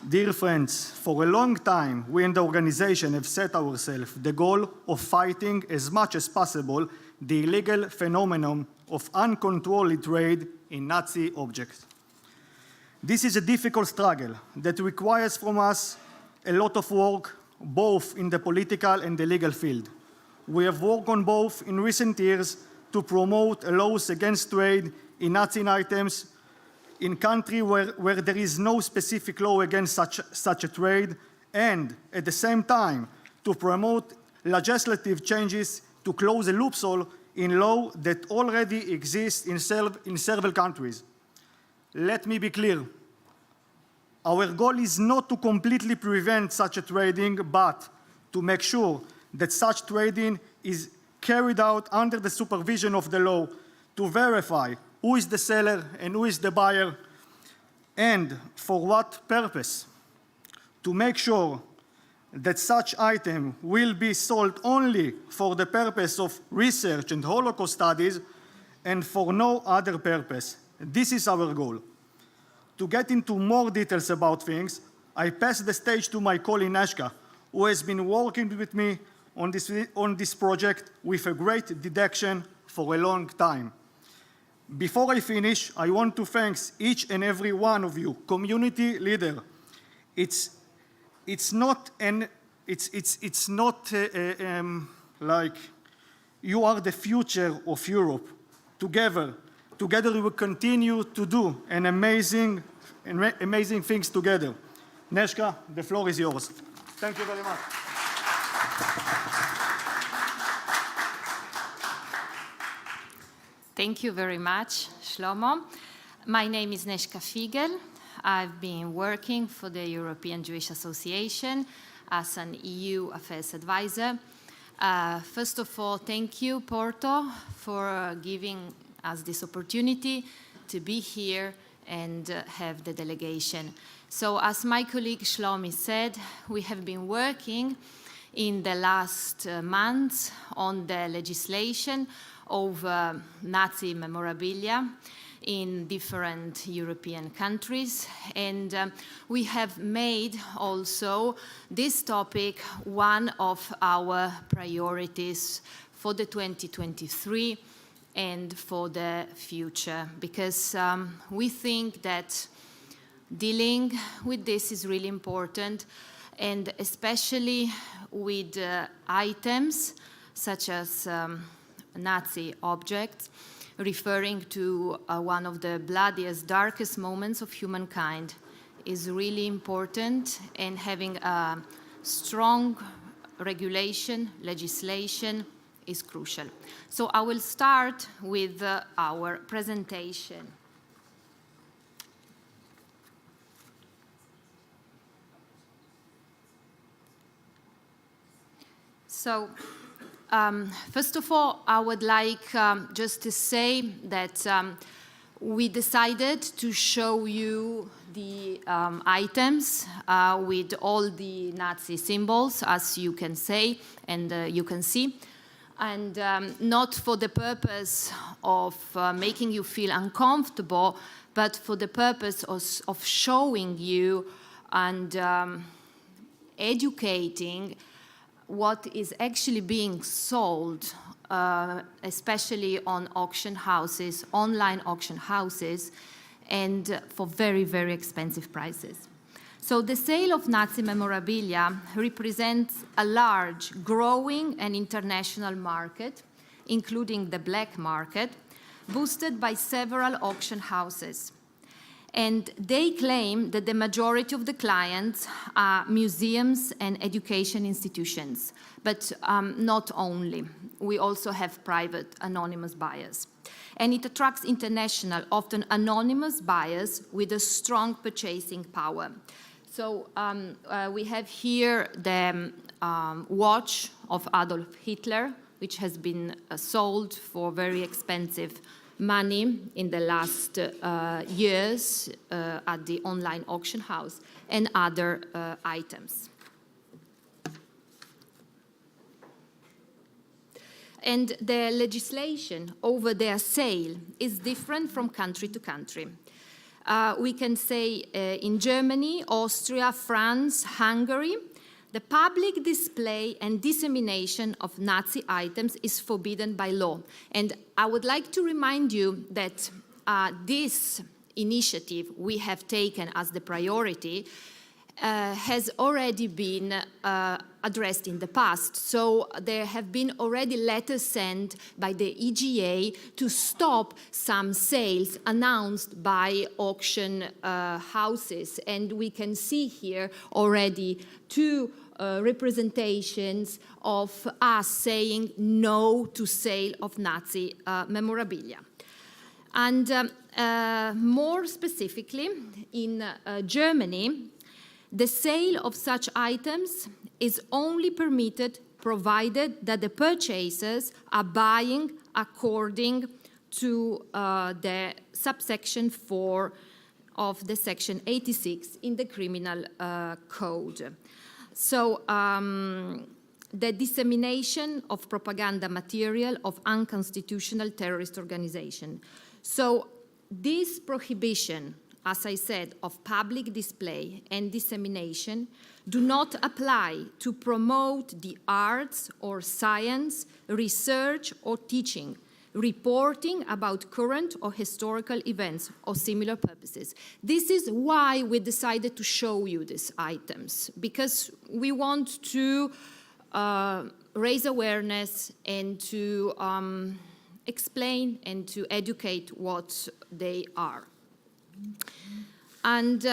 Dear friends, for a long time, we in the organization have set ourselves the goal of fighting as much as possible the illegal phenomenon of uncontrolled trade in Nazi objects. This is a difficult struggle that requires from us a lot of work, both in the political and the legal field. We have worked on both in recent years to promote laws against trade in Nazi items in countries where there is no specific law against such a trade, and at the same time to promote legislative changes to close a loophole in law that already exists in several countries. Let me be clear. Our goal is not to completely prevent such a trading, but to make sure that such trading is carried out under the supervision of the law, to verify who is the seller and who is the buyer, and for what purpose. To make sure that such item will be sold only for the purpose of research and Holocaust studies and for no other purpose. This is our goal. To get into more details about things, I pass the stage to my colleague Neshka, who has been working with me on this project with a great dedication for a long time. Before I finish, I want to thank each and every one of you, community leader. It's not like you are the future of Europe. Together we will continue to do amazing things together. Neshka, the floor is yours. Thank you very much. Thank you very much, Shlomo. My name is Neshka Figel. I've been working for the European Jewish Association as an EU Affairs Advisor. First of all, thank you, Porto, for giving us this opportunity to be here and have the delegation. So as my colleague Shlomi said, we have been working in the last months on the legislation of Nazi memorabilia in different European countries. And we have made also this topic one of our priorities for the 2023 and for the future, because we think that dealing with this is really important, and especially with items such as Nazi objects, referring to one of the bloodiest, darkest moments of humankind, is really important, and having a strong regulation, legislation, is crucial. So I will start with our presentation. So, first of all, I would like just to say that we decided to show you the items with all the Nazi symbols, as you can say and you can see, and not for the purpose of making you feel uncomfortable, but for the purpose of showing you and educating what is actually being sold, especially on auction houses, online auction houses, and for very, very expensive prices. So the sale of Nazi memorabilia represents a large, growing and international market, including the black market, boosted by several auction houses. And they claim that the majority of the clients are museums and education institutions, but not only. We also have private anonymous buyers. And it attracts international, often anonymous buyers with a strong purchasing power. So we have here the watch of Adolf Hitler, which has been sold for very expensive money in the last years at the online auction house, and other items. And the legislation over their sale is different from country to country. We can say in Germany, Austria, France, Hungary, the public display and dissemination of Nazi items is forbidden by law. And I would like to remind you that this initiative we have taken as the priority has already been addressed in the past. So there have been already letters sent by the EGA to stop some sales announced by auction houses. And we can see here already two representations of us saying no to sale of Nazi memorabilia. And more specifically, in Germany, the sale of such items is only permitted provided that the purchasers are buying according to the subsection 4 of the section 86 in the criminal code. So the dissemination of propaganda material of unconstitutional terrorist organization. So this prohibition, as I said, of public display and dissemination do not apply to promote the arts or science, research or teaching, reporting about current or historical events or similar purposes. This is why we decided to show you these items, because we want to raise awareness and to explain and to educate what they are. And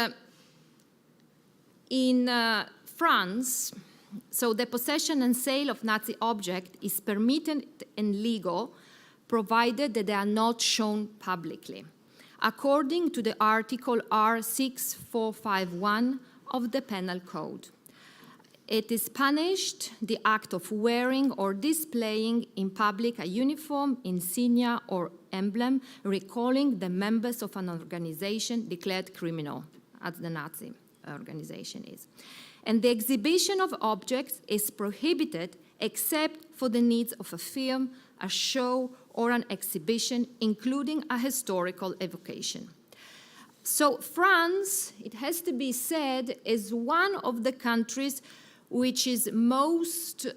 in France, so the possession and sale of Nazi objects is permitted and legal, provided that they are not shown publicly, according to the article R6451 of the Penal Code. It is punished the act of wearing or displaying in public a uniform, insignia, or emblem recalling the members of an organization declared criminal, as the Nazi organization is. And the exhibition of objects is prohibited except for the needs of a film, a show, or an exhibition, including a historical evocation. So France, it has to be said, is one of the countries which is most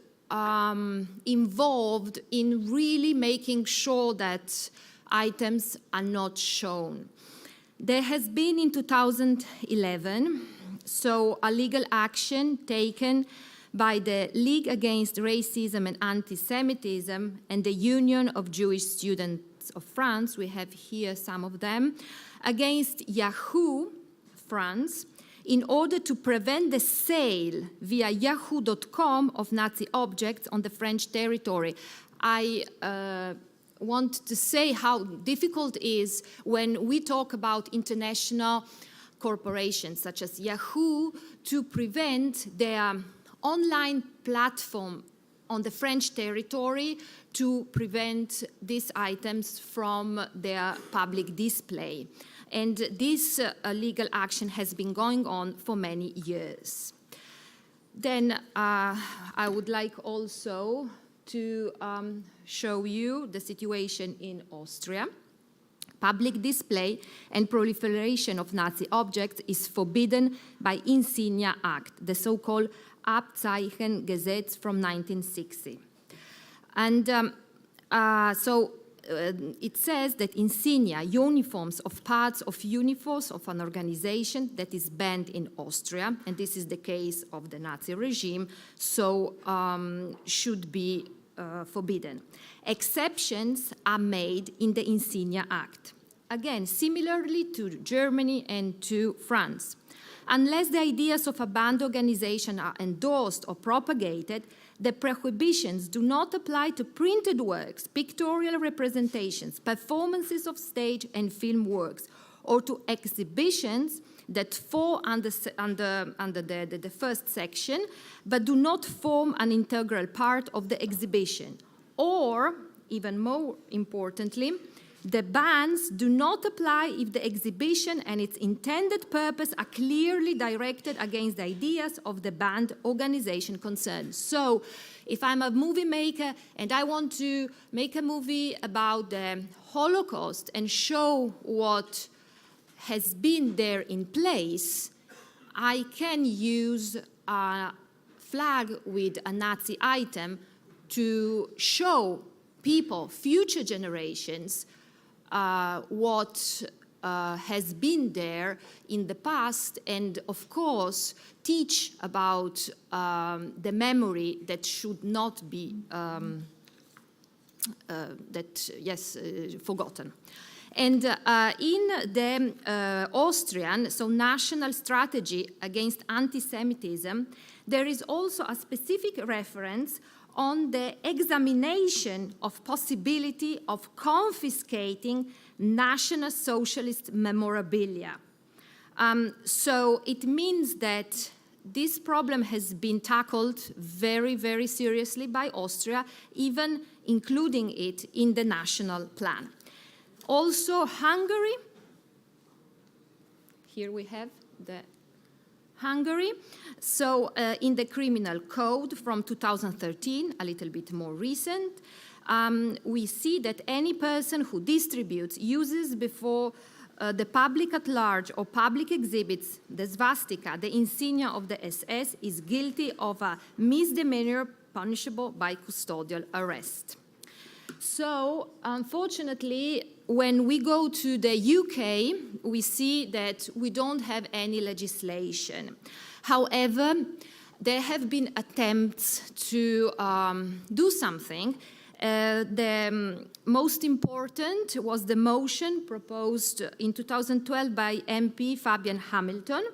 involved in really making sure that items are not shown. There has been in 2011, so a legal action taken by the League Against Racism and Anti-Semitism and the Union of Jewish Students of France, we have here some of them, against Yahoo France, in order to prevent the sale via yahoo.com of Nazi objects on the French territory. I want to say how difficult it is when we talk about international corporations such as Yahoo to prevent their online platform on the French territory to prevent these items from their public display. And this legal action has been going on for many years. Then I would like also to show you the situation in Austria. Public display and proliferation of Nazi objects is forbidden by Insignia Act, the so-called Abzeichengesetz from 1960. And it says that insignia, uniforms of parts of uniforms of an organization that is banned in Austria, and this is the case of the Nazi regime, so should be forbidden. Exceptions are made in the Insignia Act. again, similarly to Germany and to France. Unless the ideas of a band organization are endorsed or propagated, the prohibitions do not apply to printed works, pictorial representations, performances of stage and film works, or to exhibitions that fall under the first section, but do not form an integral part of the exhibition. Or, even more importantly, the bans do not apply if the exhibition and its intended purpose are clearly directed against the ideas of the band organization concerned. So, if I'm a movie maker and I want to make a movie about the Holocaust and show what has been there in place, I can use a flag with a Nazi item to show people, future generations, what has been there in the past, and of course teach about the memory that should not be forgotten. And in the Austrian, so National Strategy Against Anti-Semitism, there is also a specific reference on the examination of possibility of confiscating National Socialist memorabilia. So it means that this problem has been tackled very, very seriously by Austria, even including it in the national plan. Also, Hungary, here we have the Hungary. So in the criminal code from 2013, a little bit more recent, we see that any person who distributes, uses before the public at large or public exhibits the swastika, the insignia of the SS, is guilty of a misdemeanor punishable by custodial arrest. So, unfortunately, when we go to the UK, we see that we don't have any legislation. However, there have been attempts to do something. The most important was the motion proposed in 2012 by MP Fabian Hamilton,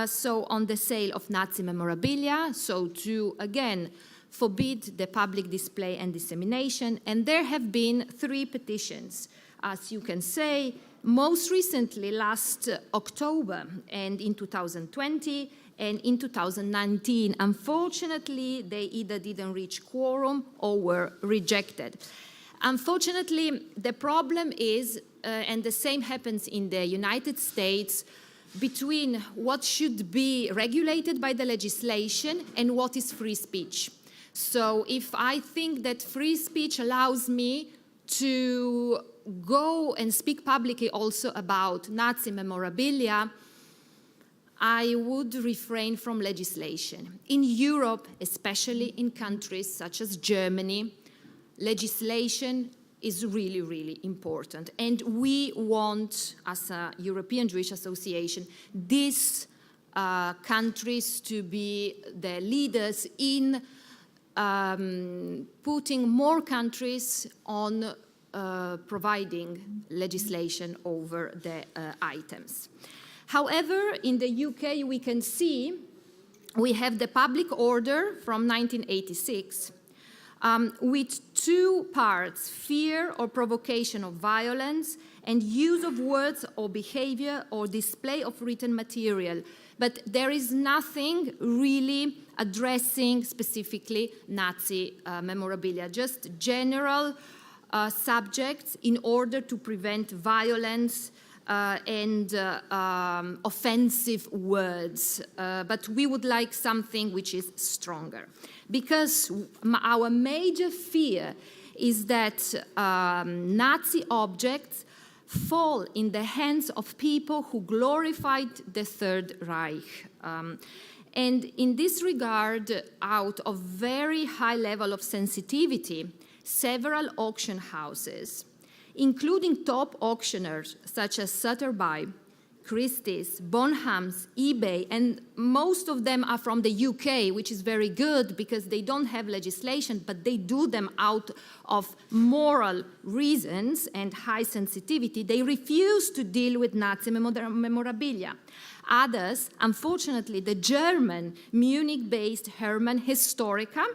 so on the sale of Nazi memorabilia, so to, again, forbid the public display and dissemination. And there have been 3 petitions, as you can say, most recently last October and in 2020 and in 2019. Unfortunately, they either didn't reach quorum or were rejected. Unfortunately, the problem is, and the same happens in the United States, between what should be regulated by the legislation and what is free speech. So if I think that free speech allows me to go and speak publicly also about Nazi memorabilia, I would refrain from legislation. In Europe, especially in countries such as Germany, legislation is really, really important. And we want, as a European Jewish Association, these countries to be the leaders in putting more countries on providing legislation over the items. However, in the UK, we can see we have the public order from 1986 with 2 parts, fear or provocation of violence and use of words or behavior or display of written material. But there is nothing really addressing specifically Nazi memorabilia, just general subjects in order to prevent violence and offensive words. But we would like something which is stronger. Because our major fear is that Nazi objects fall in the hands of people who glorified the Third Reich. And in this regard, out of very high level of sensitivity, several auction houses, including top auctioners such as Sotheby's, Christie's, Bonhams, eBay, and most of them are from the UK, which is very good because they don't have legislation, but they do them out of moral reasons and high sensitivity. They refuse to deal with Nazi memorabilia. Others, unfortunately, the German Munich-based Hermann Historica,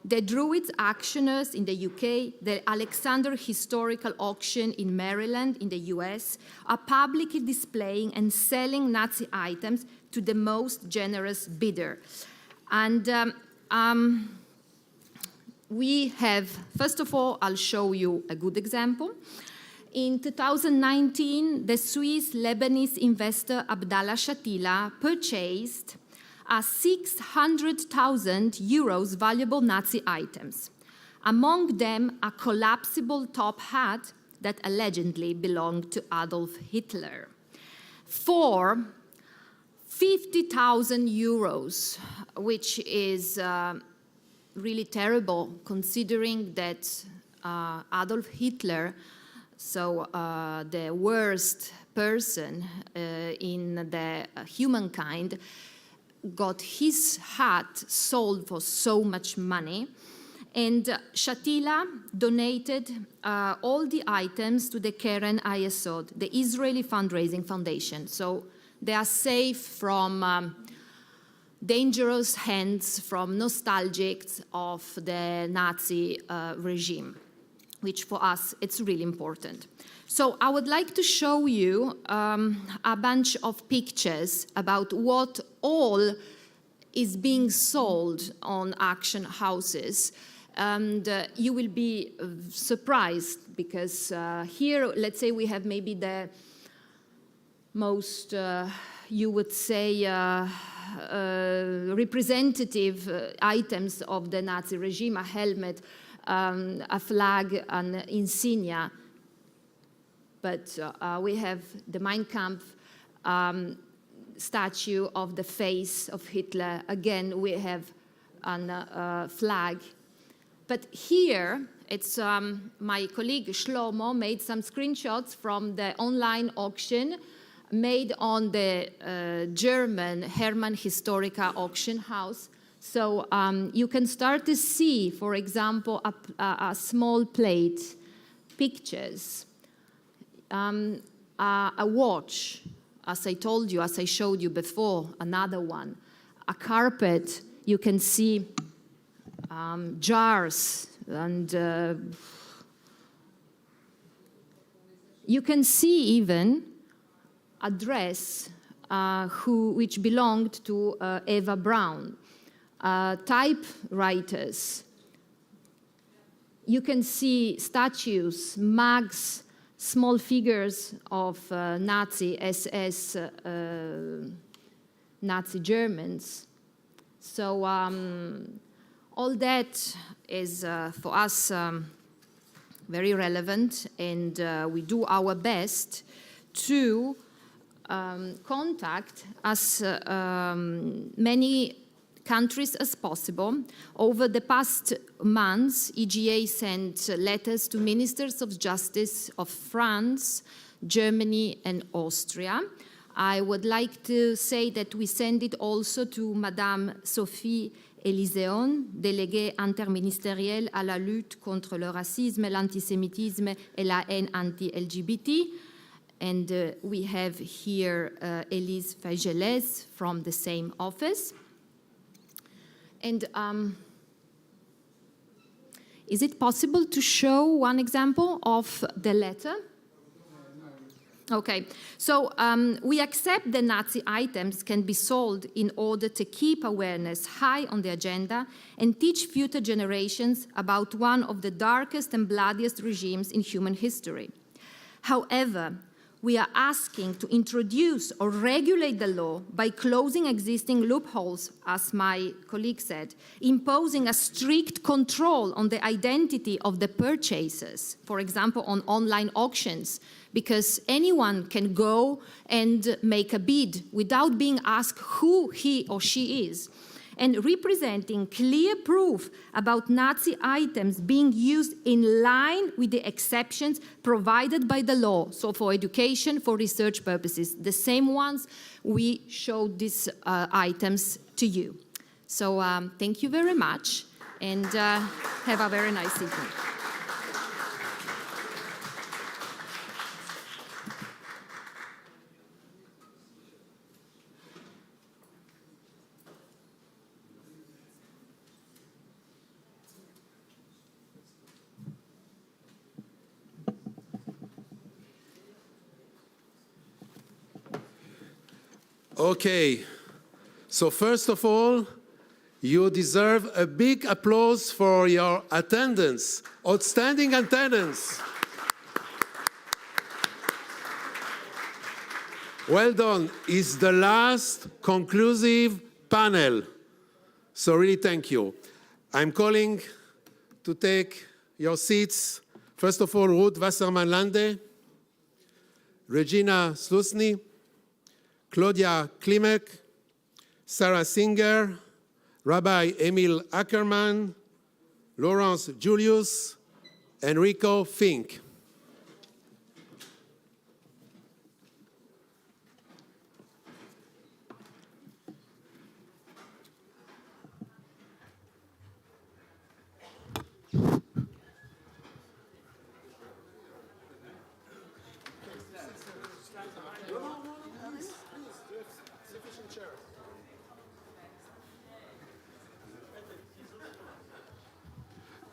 the Druids Auctioneers in the UK, the Alexander Historical Auction in Maryland in the US, are publicly displaying and selling Nazi items to the most generous bidder. And we have, first of all, I'll show you a good example. In 2019, the Swiss-Lebanese investor Abdallah Shatila purchased 600,000 euros valuable Nazi items. Among them, a collapsible top hat that allegedly belonged to Adolf Hitler. For 50,000 euros, which is really terrible considering that Adolf Hitler, so the worst person in the humankind, got his hat sold for so much money. And Shatila donated all the items to the Keren Hayesod, the Israeli fundraising foundation. So they are safe from dangerous hands, from nostalgics of the Nazi regime, which for us, it's really important. So I would like to show you a bunch of pictures about what all is being sold on auction houses. And you will be surprised because here, let's say we have maybe the most, you would say, representative items of the Nazi regime, a helmet, a flag, an insignia. But we have the Mein Kampf statue of the face of Hitler. Again, we have a flag. But here, it's my colleague Shlomo made some screenshots from the online auction made on the German Hermann Historica auction house. So you can start to see, for example, a small plate, pictures, a watch, as I told you, as I showed you before, another one, a carpet, you can see jars, and you can see even a dress which belonged to Eva Braun. Typewriters. You can see statues, mugs, small figures of Nazi SS, Nazi Germans. So all that is for us very relevant, and we do our best to contact as many countries as possible. Over the past months, EGA sent letters to ministers of justice of France, Germany, and Austria. I would like to say that we send it also to Madame Sophie Élyséon, déléguée interministérielle à la lutte contre le racisme, l'antisémitisme et la haine anti-LGBT. And we have here Elise Fageles from the same office. And is it possible to show one example of the letter? Okay, so we accept the Nazi items can be sold in order to keep awareness high on the agenda and teach future generations about one of the darkest and bloodiest regimes in human history. However, we are asking to introduce or regulate the law by closing existing loopholes, as my colleague said, imposing a strict control on the identity of the purchasers, for example, on online auctions, because anyone can go and make a bid without being asked who he or she is. and representing clear proof about Nazi items being used in line with the exceptions provided by the law, so for education, for research purposes, the same ones we showed these items to you. So thank you very much, and have a very nice evening. Okay, so first of all, you deserve a big applause for your attendance, outstanding attendance. Well done. It's the last conclusive panel. So really thank you. I'm calling to take your seats. First of all, Ruth Wasserman-Lande, Regina Slusny, Claudia Klimek, Sarah Singer, Rabbi Emil Ackerman, Lawrence Julius, Enrico Fink.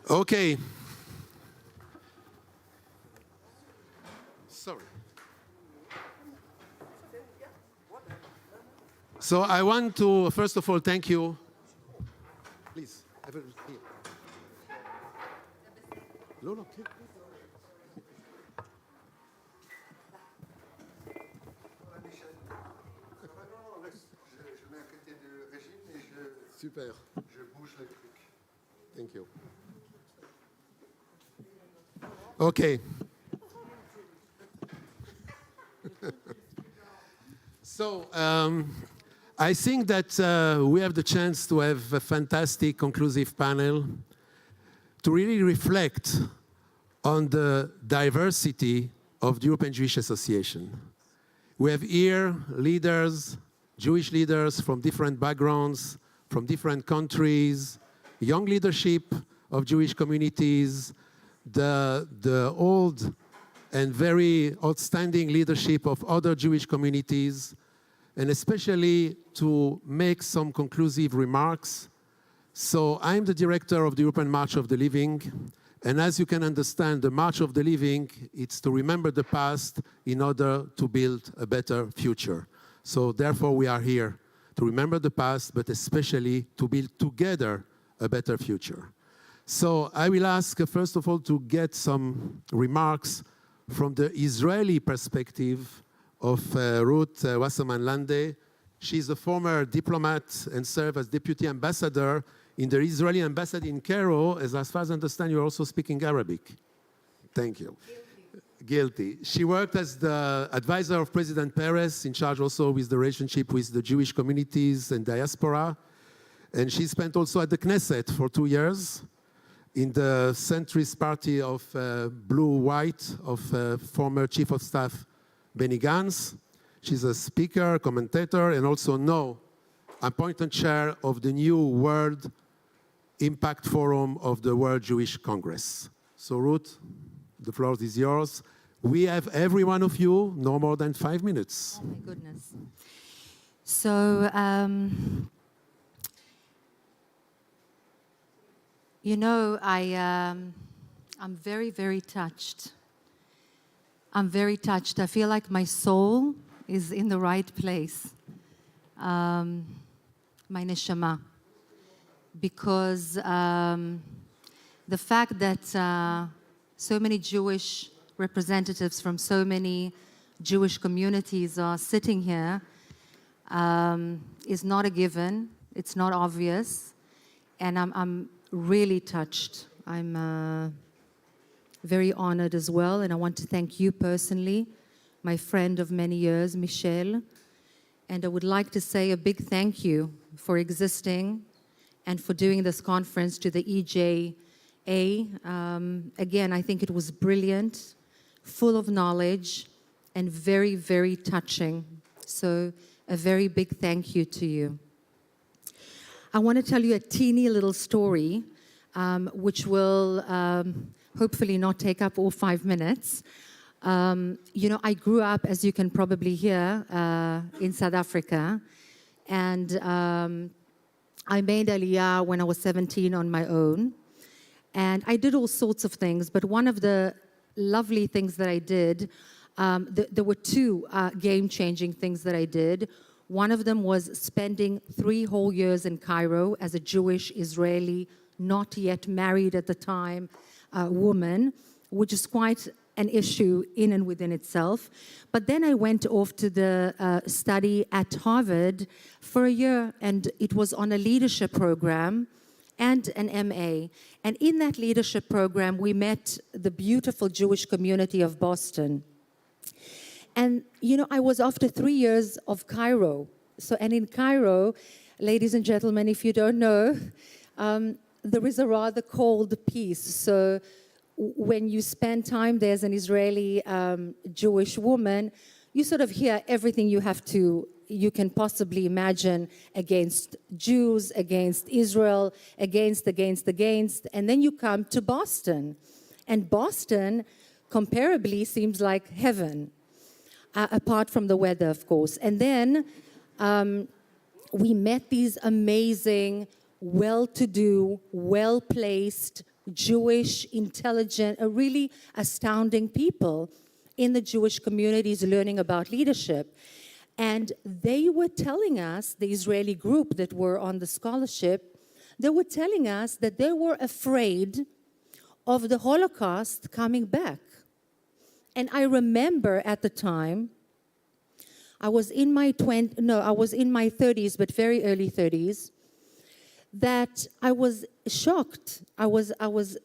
Okay. Sorry. So I want to, first of all, thank you. Please, have it here. No, no, here. Super. Thank you. Okay. So I think that we have the chance to have a fantastic conclusive panel to really reflect on the diversity of the European Jewish Association. We have here leaders, Jewish leaders from different backgrounds, from different countries, young leadership of Jewish communities, the old and very outstanding leadership of other Jewish communities, and especially to make some conclusive remarks. So I'm the director of the European March of the Living, and as you can understand, the March of the Living, it's to remember the past in order to build a better future. So therefore we are here to remember the past, but especially to build together a better future. So I will ask, first of all, to get some remarks from the Israeli perspective of Ruth Wasserman-Lande. She's a former diplomat and served as deputy ambassador in the Israeli embassy in Cairo. As far as I understand, you're also speaking Arabic. Thank you. Guilty. She worked as the advisor of President Peres, in charge also with the relationship with the Jewish communities and diaspora. And she spent also at the Knesset for 2 years in the centrist party of Blue-White of former Chief of Staff Benny Gantz. She's a speaker, commentator, and also now appointed chair of the new World Impact Forum of the World Jewish Congress. So Ruth, the floor is yours. We have every one of you no more than 5 minutes. Oh my goodness. So, you know, I'm very, very touched. I'm very touched. I feel like my soul is in the right place. My neshama. Because the fact that so many Jewish representatives from so many Jewish communities are sitting here is not a given. It's not obvious. And I'm really touched. I'm very honored as well. And I want to thank you personally, my friend of many years, Michelle. And I would like to say a big thank you for existing and for doing this conference, to the EJA. Again, I think it was brilliant, full of knowledge, and very, very touching. So a very big thank you to you. I want to tell you a teeny little story, which will hopefully not take up all 5 minutes. You know, I grew up, as you can probably hear, in South Africa, and I made Aliyah when I was 17 on my own, and I did all sorts of things, but one of the lovely things that I did, there were two game-changing things that I did. One of them was spending 3 whole years in Cairo as a Jewish Israeli, not yet married at the time, woman, which is quite an issue in and within itself. But then I went off to the study at Harvard for a year, and it was on a leadership program and an MA. And in that leadership program, we met the beautiful Jewish community of Boston. And, you know, I was after 3 years of Cairo. So, and in Cairo, ladies and gentlemen, if you don't know, there is a rather cold peace. So when you spend time there as an Israeli Jewish woman, you sort of hear everything you can possibly imagine against Jews, against Israel, against, and then you come to Boston. And Boston, comparably, seems like heaven. Apart from the weather, of course. And then we met these amazing, well-to-do, well-placed, Jewish, intelligent, really astounding people in the Jewish communities learning about leadership. And they were telling us, the Israeli group that were on the scholarship, they were telling us that they were afraid of the Holocaust coming back. And I remember at the time, I was in my 30s, but very early 30s, that I was shocked. I was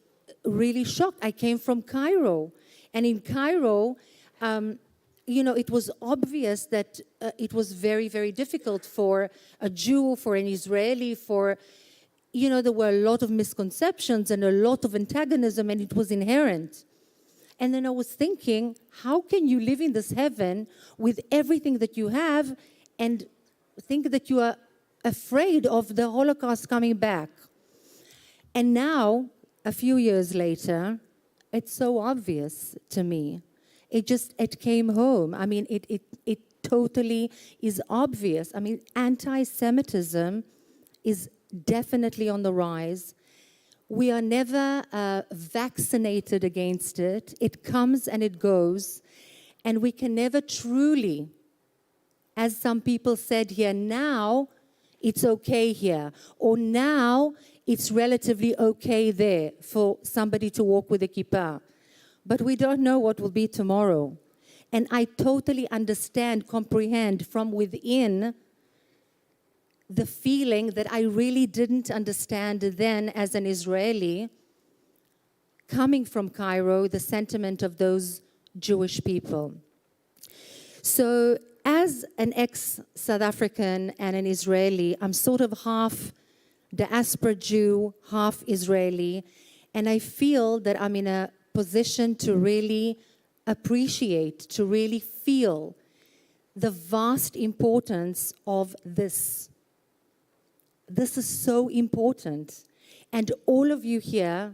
really shocked. I came from Cairo. And in Cairo, you know, it was obvious that it was very, very difficult for a Jew, for an Israeli, you know, there were a lot of misconceptions and a lot of antagonism, and it was inherent. And then I was thinking, how can you live in this heaven with everything that you have and think that you are afraid of the Holocaust coming back? And now, a few years later, it's so obvious to me. It came home. I mean, it totally is obvious. I mean, anti-Semitism is definitely on the rise. We are never vaccinated against it. It comes and it goes. And we can never truly, as some people said here, now it's okay here. Or now it's relatively okay there for somebody to walk with a kippah. But we don't know what will be tomorrow. And I totally understand, comprehend from within the feeling that I really didn't understand then as an Israeli, coming from Cairo, the sentiment of those Jewish people. So as an ex-South African and an Israeli, I'm sort of half diaspora Jew, half Israeli, and I feel that I'm in a position to really appreciate, to really feel the vast importance of this. This is so important. And all of you here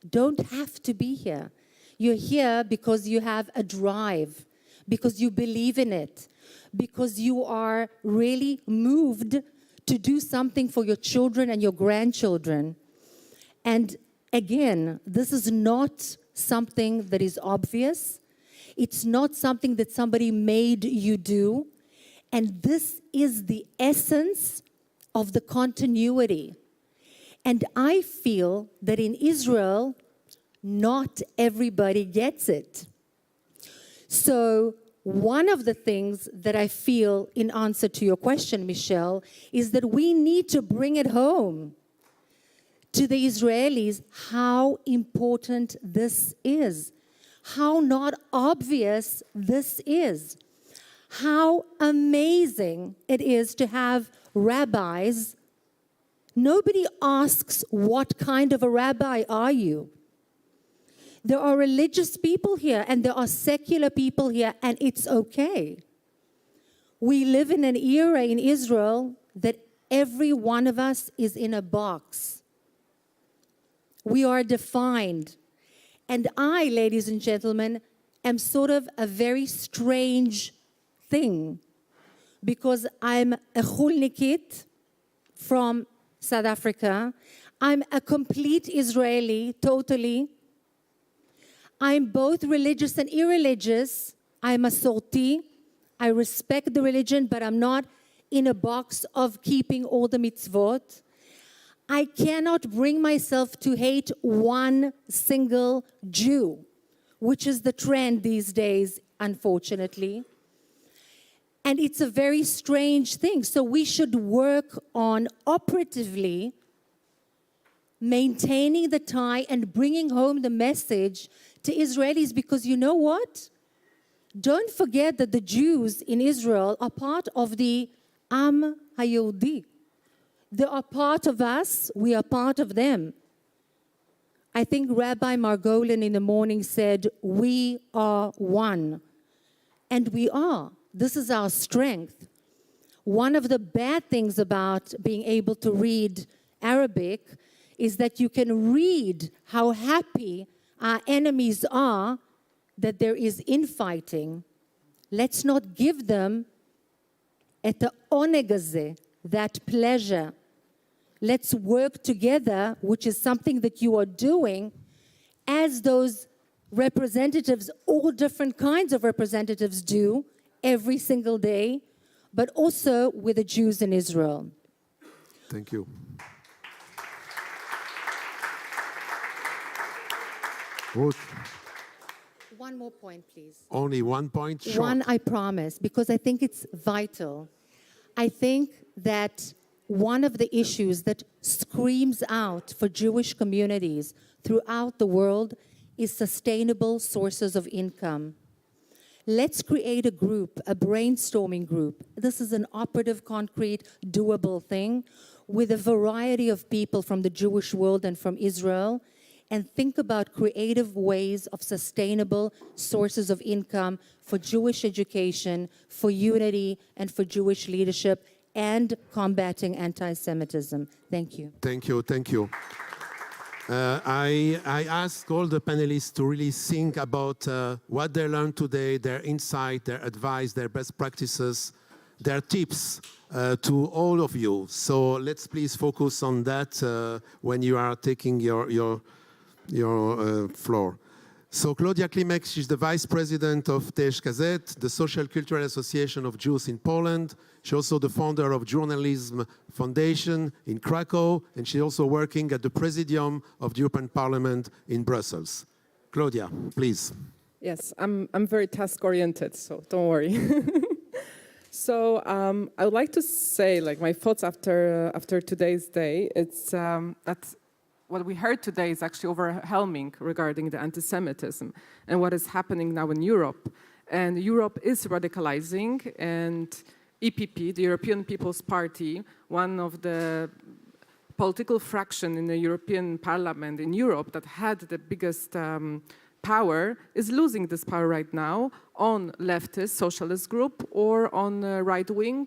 don't have to be here. You're here because you have a drive, because you believe in it, because you are really moved to do something for your children and your grandchildren. And again, this is not something that is obvious. It's not something that somebody made you do. And this is the essence of the continuity. And I feel that in Israel, not everybody gets it. So one of the things that I feel in answer to your question, Michelle, is that we need to bring it home to the Israelis how important this is, how not obvious this is, how amazing it is to have rabbis Nobody asks, what kind of a rabbi are you? There are religious people here and there are secular people here, and it's okay. We live in an era in Israel that every one of us is in a box. We are defined. And I, ladies and gentlemen, am sort of a very strange thing, because I'm a chulnikit from South Africa. I'm a complete Israeli, totally. I'm both religious and irreligious. I'm a Masorti. I respect the religion, but I'm not in a box of keeping all the mitzvot. I cannot bring myself to hate one single Jew, which is the trend these days, unfortunately. And it's a very strange thing. So we should work on operatively maintaining the tie and bringing home the message to Israelis, because you know what? Don't forget that the Jews in Israel are part of the Am HaYehudi. They are part of us, we are part of them. I think Rabbi Margolin in the morning said, we are one. And we are. This is our strength. One of the bad things about being able to read Arabic is that you can read how happy our enemies are that there is infighting. Let's not give them et ha'oneg hazeh, that pleasure. Let's work together, which is something that you are doing as those representatives, all different kinds of representatives do every single day, but also with the Jews in Israel. Thank you. Ruth, One more point, please. only 1 point? Short. One, I promise, because I think it's vital. I think that one of the issues that screams out for Jewish communities throughout the world is sustainable sources of income. Let's create a group, a brainstorming group. This is an operative, concrete, doable thing with a variety of people from the Jewish world and from Israel, and think about creative ways of sustainable sources of income for Jewish education, for unity, and for Jewish leadership, and combating anti-Semitism. Thank you. Thank you, thank you. I ask all the panelists to really think about what they learned today, their insight, their advice, their best practices, their tips to all of you. So let's please focus on that when you are taking your floor. So Claudia Klimek, she's the vice president of Tesh Gazette, the Social Cultural Association of Jews in Poland. She's also the founder of Journalism Foundation in Krakow, and she's also working at the Presidium of the European Parliament in Brussels. Claudia, please. Yes, I'm very task-oriented, so don't worry. So I would like to say, like, my thoughts after today's day. It's that what we heard today is actually overwhelming regarding the anti-Semitism and what is happening now in Europe. And Europe is radicalizing, and EPP, the European People's Party, one of the political fraction in the European Parliament in Europe that had the biggest power, is losing this power right now on leftist socialist group or on right-wing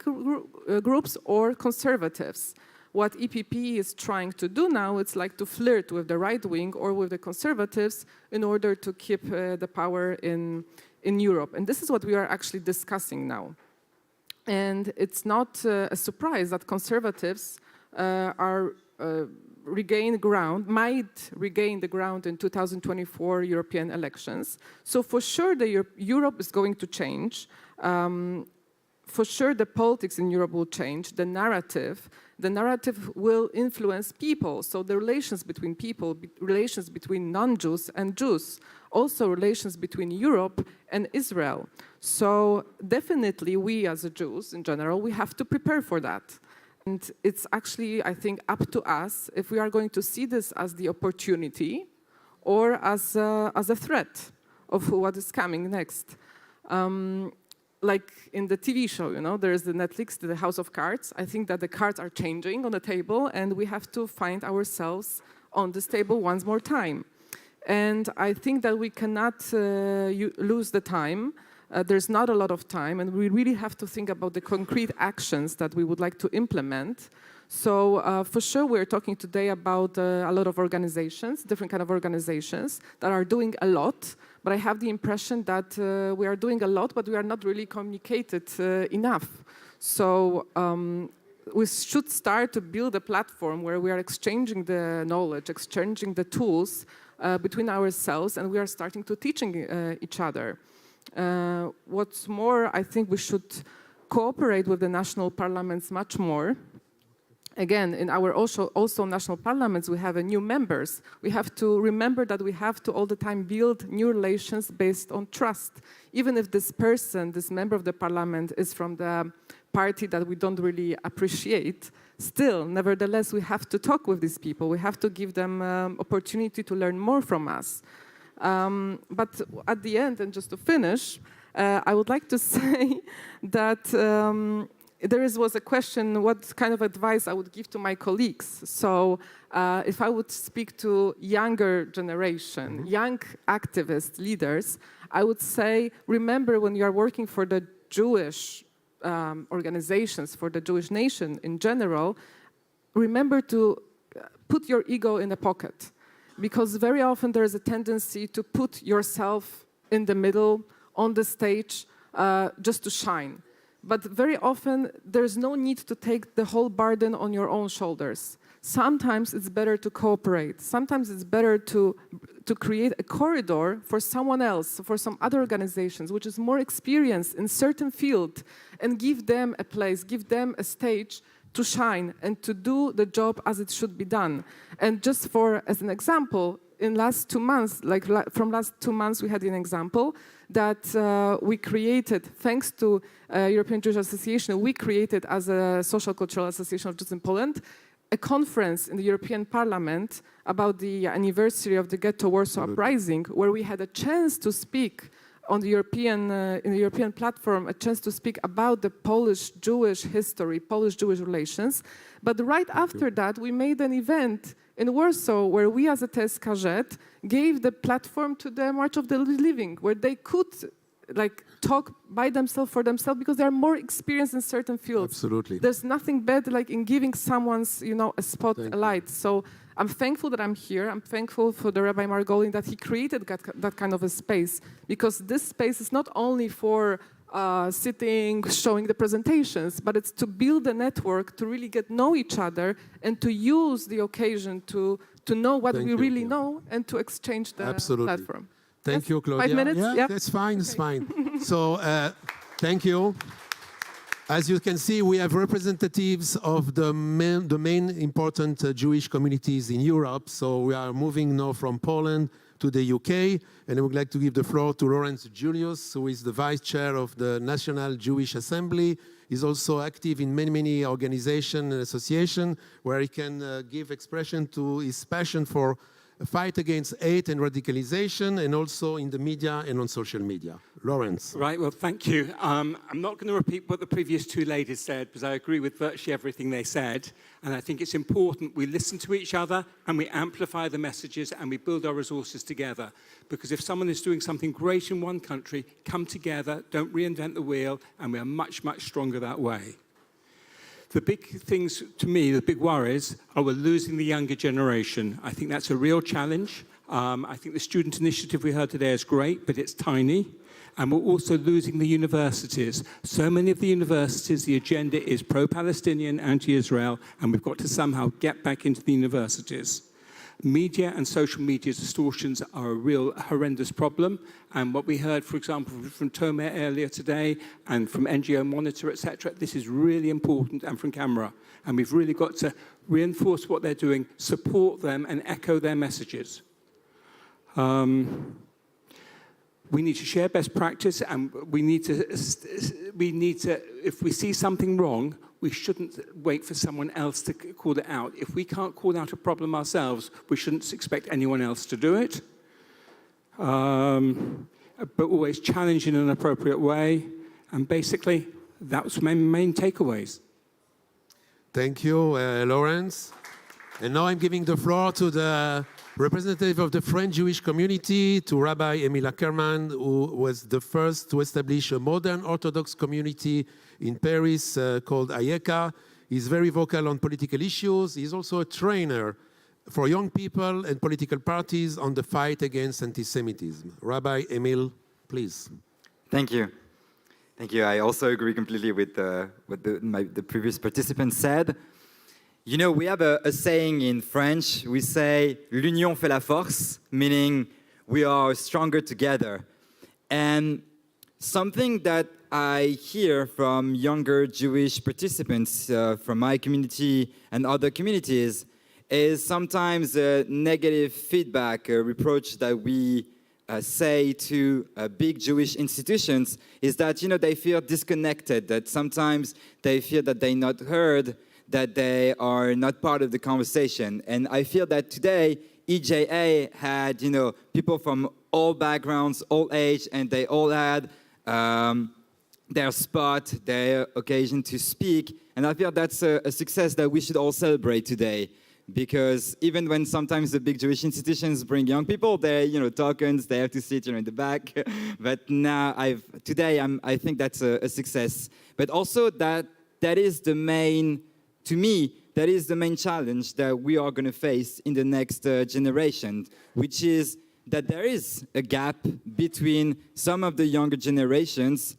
groups or conservatives. What EPP is trying to do now, it's like to flirt with the right wing or with the conservatives in order to keep the power in Europe. And this is what we are actually discussing now. And it's not a surprise that conservatives might regain the ground in 2024 European elections. So for sure, Europe is going to change. For sure, the politics in Europe will change. The narrative will influence people. So the relations between people, relations between non-Jews and Jews, also relations between Europe and Israel. So definitely we as Jews in general, we have to prepare for that. And it's actually, I think, up to us if we are going to see this as the opportunity or as a threat of what is coming next. like in the TV show, you know, there is the Netflix, the House of Cards. I think that the cards are changing on the table, and we have to find ourselves on this table once more time. And I think that we cannot lose the time. There's not a lot of time, and we really have to think about the concrete actions that we would like to implement. So for sure, we're talking today about a lot of organizations, different kind of organizations that are doing a lot. But I have the impression that we are doing a lot, but we are not really communicated enough. So we should start to build a platform where we are exchanging the knowledge, exchanging the tools between ourselves, and we are starting to teaching each other. What's more, I think we should cooperate with the national parliaments much more. Again, in our also national parliaments, we have new members. We have to remember that we have to all the time build new relations based on trust. Even if this person, this member of the parliament, is from the party that we don't really appreciate, still, nevertheless, we have to talk with these people. We have to give them opportunity to learn more from us. But at the end, and just to finish, I would like to say that there was a question, what kind of advice I would give to my colleagues. So if I would speak to younger generation, young activists, leaders, I would say, remember when you are working for the Jewish organizations, for the Jewish nation in general, remember to put your ego in a pocket. Because very often there is a tendency to put yourself in the middle, on the stage, just to shine. But very often there's no need to take the whole burden on your own shoulders. Sometimes it's better to cooperate. Sometimes it's better to create a corridor for someone else, for some other organizations, which is more experienced in certain field, and give them a place, give them a stage to shine and to do the job as it should be done. And just as an example, in last 2 months, from last 2 months, we had an example that we created, thanks to European Jewish Association, we created as a social cultural association of Jews in Poland, a conference in the European Parliament about the anniversary of the Ghetto Warsaw Uprising, where we had a chance to speak on the European, in the European platform, a chance to speak about the Polish-Jewish history, Polish-Jewish relations. But right after that, we made an event in Warsaw where we as a TSKZ gave the platform to the March of the Living, where they could talk by themselves for themselves because they are more experienced in certain fields. Absolutely. There's nothing bad in giving someone's, a spot, a light. So I'm thankful that I'm here. I'm thankful for the Rabbi Margolin that he created that kind of a space, because this space is not only for sitting, showing the presentations, but it's to build a network, to really get know each other, and to use the occasion to know what we really know and to exchange the platform. Thank you, Claudia. 5 minutes? Yeah, that's fine, it's fine. So, thank you. As you can see, we have representatives of the main important Jewish communities in Europe. So we are moving now from Poland to the UK, and I would like to give the floor to Lawrence Julius, who is the Vice Chair of the National Jewish Assembly. He's also active in many organizations and associations where he can give expression to his passion for a fight against hate and radicalization, and also in the media and on social media. Lawrence. Right, well, thank you. I'm not going to repeat what the previous two ladies said, because I agree with virtually everything they said. And I think it's important we listen to each other and we amplify the messages and we build our resources together. Because if someone is doing something great in one country, come together, don't reinvent the wheel, and we are much, much stronger that way. The big things, to me, the big worries are we're losing the younger generation. I think that's a real challenge. I think the student initiative we heard today is great, but it's tiny. And we're also losing the universities. So many of the universities, the agenda is pro-Palestinian, anti-Israel, and we've got to somehow get back into the universities. Media and social media distortions are a real horrendous problem. And what we heard, for example, from Tomer earlier today and from NGO Monitor, etc., this is really important, and from Camera. And we've really got to reinforce what they're doing, support them, and echo their messages. We need to share best practice, and we need to, if we see something wrong, we shouldn't wait for someone else to call it out. If we can't call out a problem ourselves, we shouldn't expect anyone else to do it. But always challenge in an appropriate way. And basically, that was my main takeaways. Thank you, Lawrence. And now I'm giving the floor to the representative of the French Jewish community, to Rabbi Emil Ackerman, who was the first to establish a modern Orthodox community in Paris called Ayeka. He's very vocal on political issues. He's also a trainer for young people and political parties on the fight against anti-Semitism. Rabbi Emil, please. Thank you. Thank you. I also agree completely with what the previous participant said. You know, we have a saying in French. We say, l'union fait la force, meaning we are stronger together. And something that I hear from younger Jewish participants from my community and other communities is sometimes a negative feedback, a reproach that we say to big Jewish institutions is that, you know, they feel disconnected, that sometimes they feel that they're not heard, that they are not part of the conversation. And I feel that today, EJA had, you know, people from all backgrounds, all age, and they all had their spot, their occasion to speak. And I feel that's a success that we should all celebrate today. Because even when sometimes the big Jewish institutions bring young people, they're, you know, tokens, they have to sit, you know, in the back. But now, today, I think that's a success. But also that is the main, to me, that is the main challenge that we are going to face in the next generation, which is that there is a gap between some of the younger generations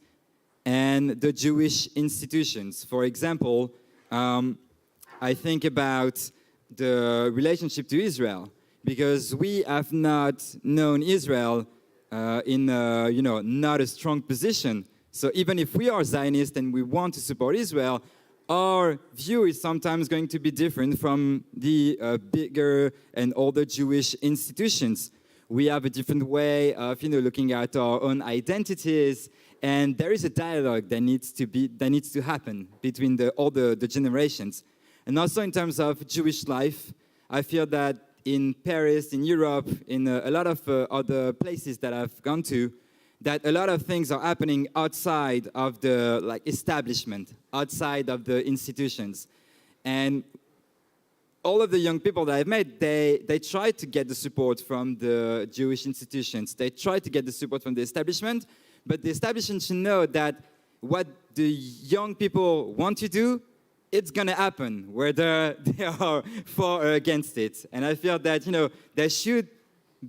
and the Jewish institutions. For example, I think about the relationship to Israel, because we have not known Israel in you know, not a strong position. So even if we are Zionists and we want to support Israel, our view is sometimes going to be different from the bigger and older Jewish institutions. We have a different way of, you know, looking at our own identities, and there is a dialogue that needs to happen between all the generations. And also in terms of Jewish life, I feel that in Paris, in Europe, in a lot of other places that I've gone to, that a lot of things are happening outside of the establishment, outside of the institutions. And all of the young people that I've met, they try to get the support from the Jewish institutions. They try to get the support from the establishment, but the establishment should know that what the young people want to do, it's going to happen, whether they are for or against it. And I feel that, you know, there should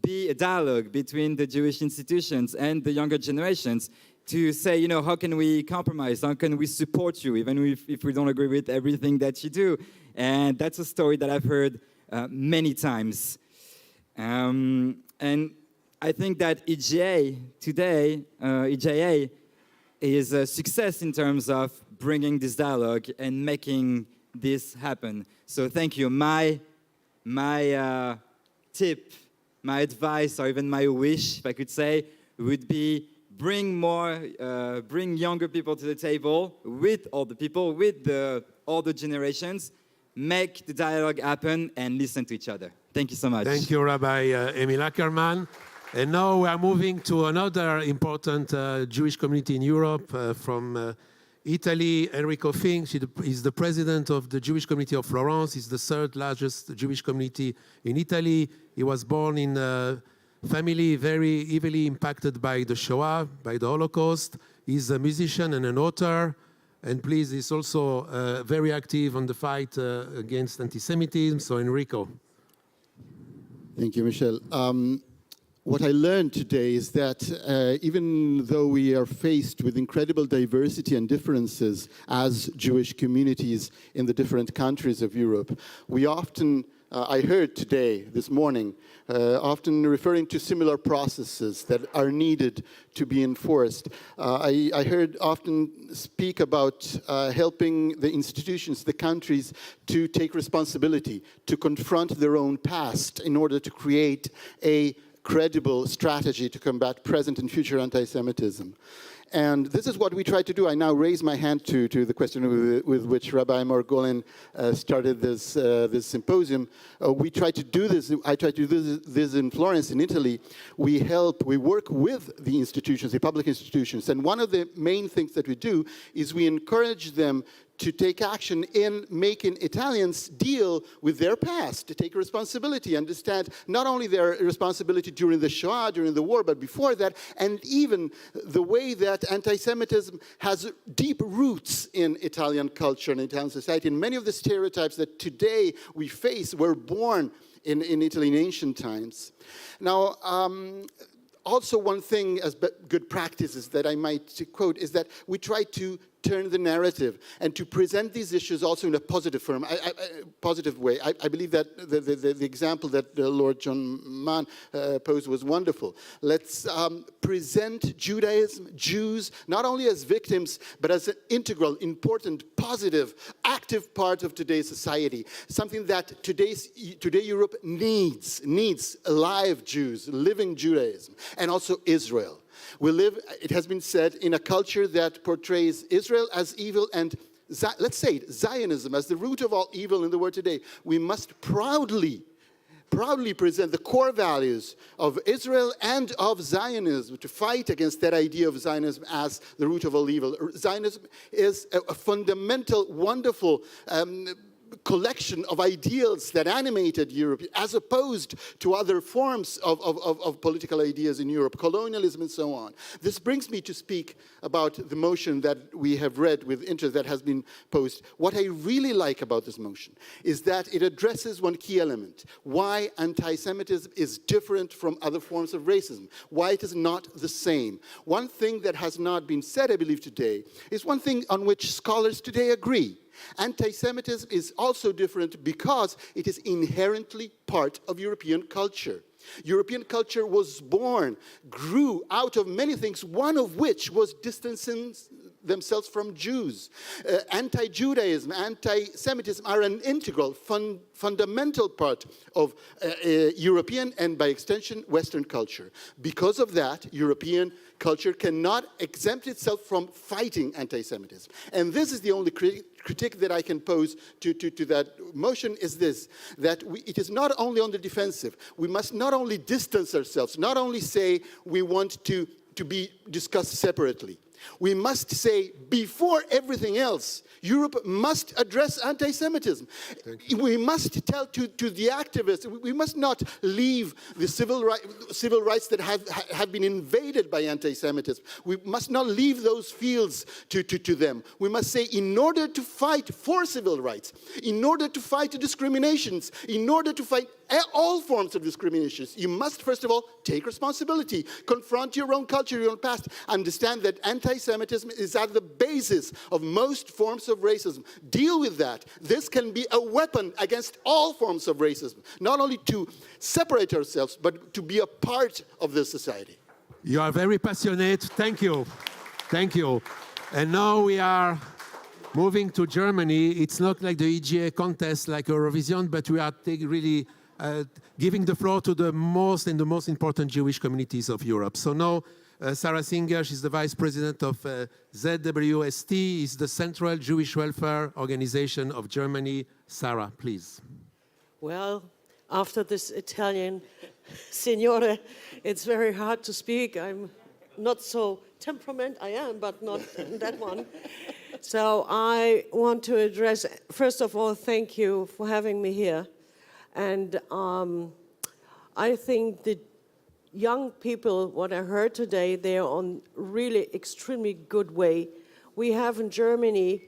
be a dialogue between the Jewish institutions and the younger generations to say, you know, how can we compromise? How can we support you, even if we don't agree with everything that you do? And that's a story that I've heard many times. And I think that EJA today, EJA is a success in terms of bringing this dialogue and making this happen. So thank you. My tip, my advice, or even my wish, if I could say, would be bring younger people to the table with all the people, with all the generations, make the dialogue happen and listen to each other. Thank you so much. Thank you, Rabbi Emil Ackerman. And now we are moving to another important Jewish community in Europe from Italy. Enrico Fink, he's the president of the Jewish community of Florence. He's the third largest Jewish community in Italy. He was born in a family very heavily impacted by the Shoah, by the Holocaust. He's a musician and an author. And please, he's also very active on the fight against anti-Semitism. So Enrico. Thank you, Michel. What I learned today is that even though we are faced with incredible diversity and differences as Jewish communities in the different countries of Europe, we often, I heard today, this morning, often referring to similar processes that are needed to be enforced. I heard often speak about helping the institutions, the countries, to take responsibility, to confront their own past in order to create a credible strategy to combat present and future anti-Semitism. And this is what we try to do. I now raise my hand to the question with which Rabbi Margolin started this symposium. We try to do this. I try to do this in Florence, in Italy. We work with the institutions, the public institutions. And one of the main things that we do is we encourage them to take action in making Italians deal with their past, to take responsibility, understand not only their responsibility during the Shoah, during the war, but before that, and even the way that anti-Semitism has deep roots in Italian culture and Italian society. And many of the stereotypes that today we face were born in Italy in ancient times. Now, also one thing as good practices that I might quote is that we try to turn the narrative and to present these issues also in a positive way. I believe that the example that Lord John Mann posed was wonderful. Let's present Judaism, Jews, not only as victims, but as an integral, important, positive, active part of today's society. Something that today Europe needs alive Jews, living Judaism, and also Israel. We live, it has been said, in a culture that portrays Israel as evil and, let's say it, Zionism as the root of all evil in the world today. We must proudly present the core values of Israel and of Zionism to fight against that idea of Zionism as the root of all evil. Zionism is a fundamental, wonderful collection of ideals that animated Europe, as opposed to other forms of political ideas in Europe, colonialism and so on. This brings me to speak about the motion that we have read with interest that has been posed. What I really like about this motion is that it addresses one key element: why anti-Semitism is different from other forms of racism, why it is not the same. One thing that has not been said, I believe, today, is one thing on which scholars today agree. Anti-Semitism is also different because it is inherently part of European culture. European culture was born, grew out of many things, one of which was distancing themselves from Jews. Anti-Judaism, anti-Semitism are an integral, fundamental part of European and, by extension, Western culture. Because of that, European culture cannot exempt itself from fighting anti-Semitism. And this is the only critique that I can pose to that motion, is this: that it is not only on the defensive. We must not only distance ourselves, not only say we want to be discussed separately. We must say, before everything else, Europe must address anti-Semitism. We must tell to the activists, we must not leave the civil rights that have been invaded by anti-Semitism. We must not leave those fields to them. We must say, in order to fight for civil rights, in order to fight discriminations, in order to fight all forms of discriminations, you must, first of all, take responsibility, confront your own culture, your own past, understand that anti-Semitism is at the basis of most forms of racism. Deal with that. This can be a weapon against all forms of racism, not only to separate ourselves, but to be a part of this society. You are very passionate. Thank you. Thank you. And now we are moving to Germany. It's not like the EGA contest, like Eurovision, but we are really giving the floor to the most important Jewish communities of Europe. So now, Sarah Singer, she's the Vice President of ZWST, is the Central Jewish Welfare Organization of Germany. Sarah, please. Well, after this Italian signore, it's very hard to speak. I'm not so temperament, I am, but not that one. So I want to address, first of all, thank you for having me here. And I think the young people, what I heard today, they're on really extremely good way. We have in Germany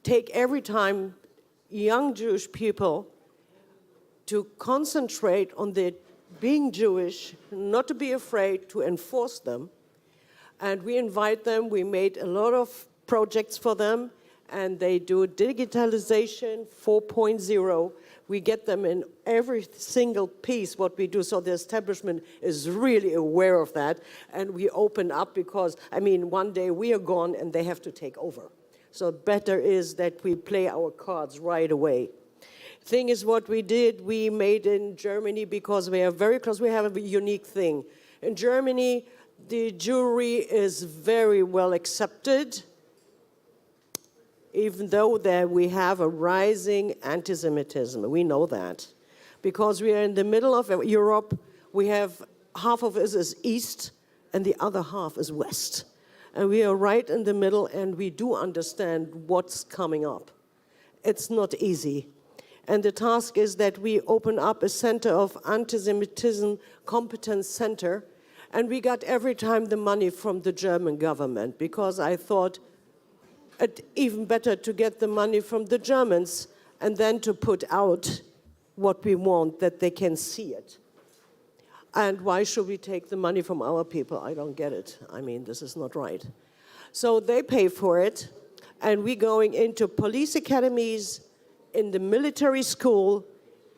take every time young Jewish people to concentrate on their being Jewish, not to be afraid to enforce them. And we invite them, we made a lot of projects for them, and they do digitalization 4.0. We get them in every single piece what we do, so the establishment is really aware of that, and we open up because, I mean, one day we are gone and they have to take over. So better is that we play our cards right away. thing is what we did, we made in Germany because we are very close. We have a unique thing. In Germany, the Jewry is very well accepted, even though that we have a rising anti-Semitism. We know that. Because we are in the middle of Europe, we have half of us is east and the other half is west. And we are right in the middle and we do understand what's coming up. It's not easy. And the task is that we open up a center of anti-Semitism competence center. And we got every time the money from the German government because I thought it even better to get the money from the Germans and then to put out what we want, that they can see it. And why should we take the money from our people? I don't get it. I mean, this is not right. So they pay for it, and we're going into police academies, in the military school,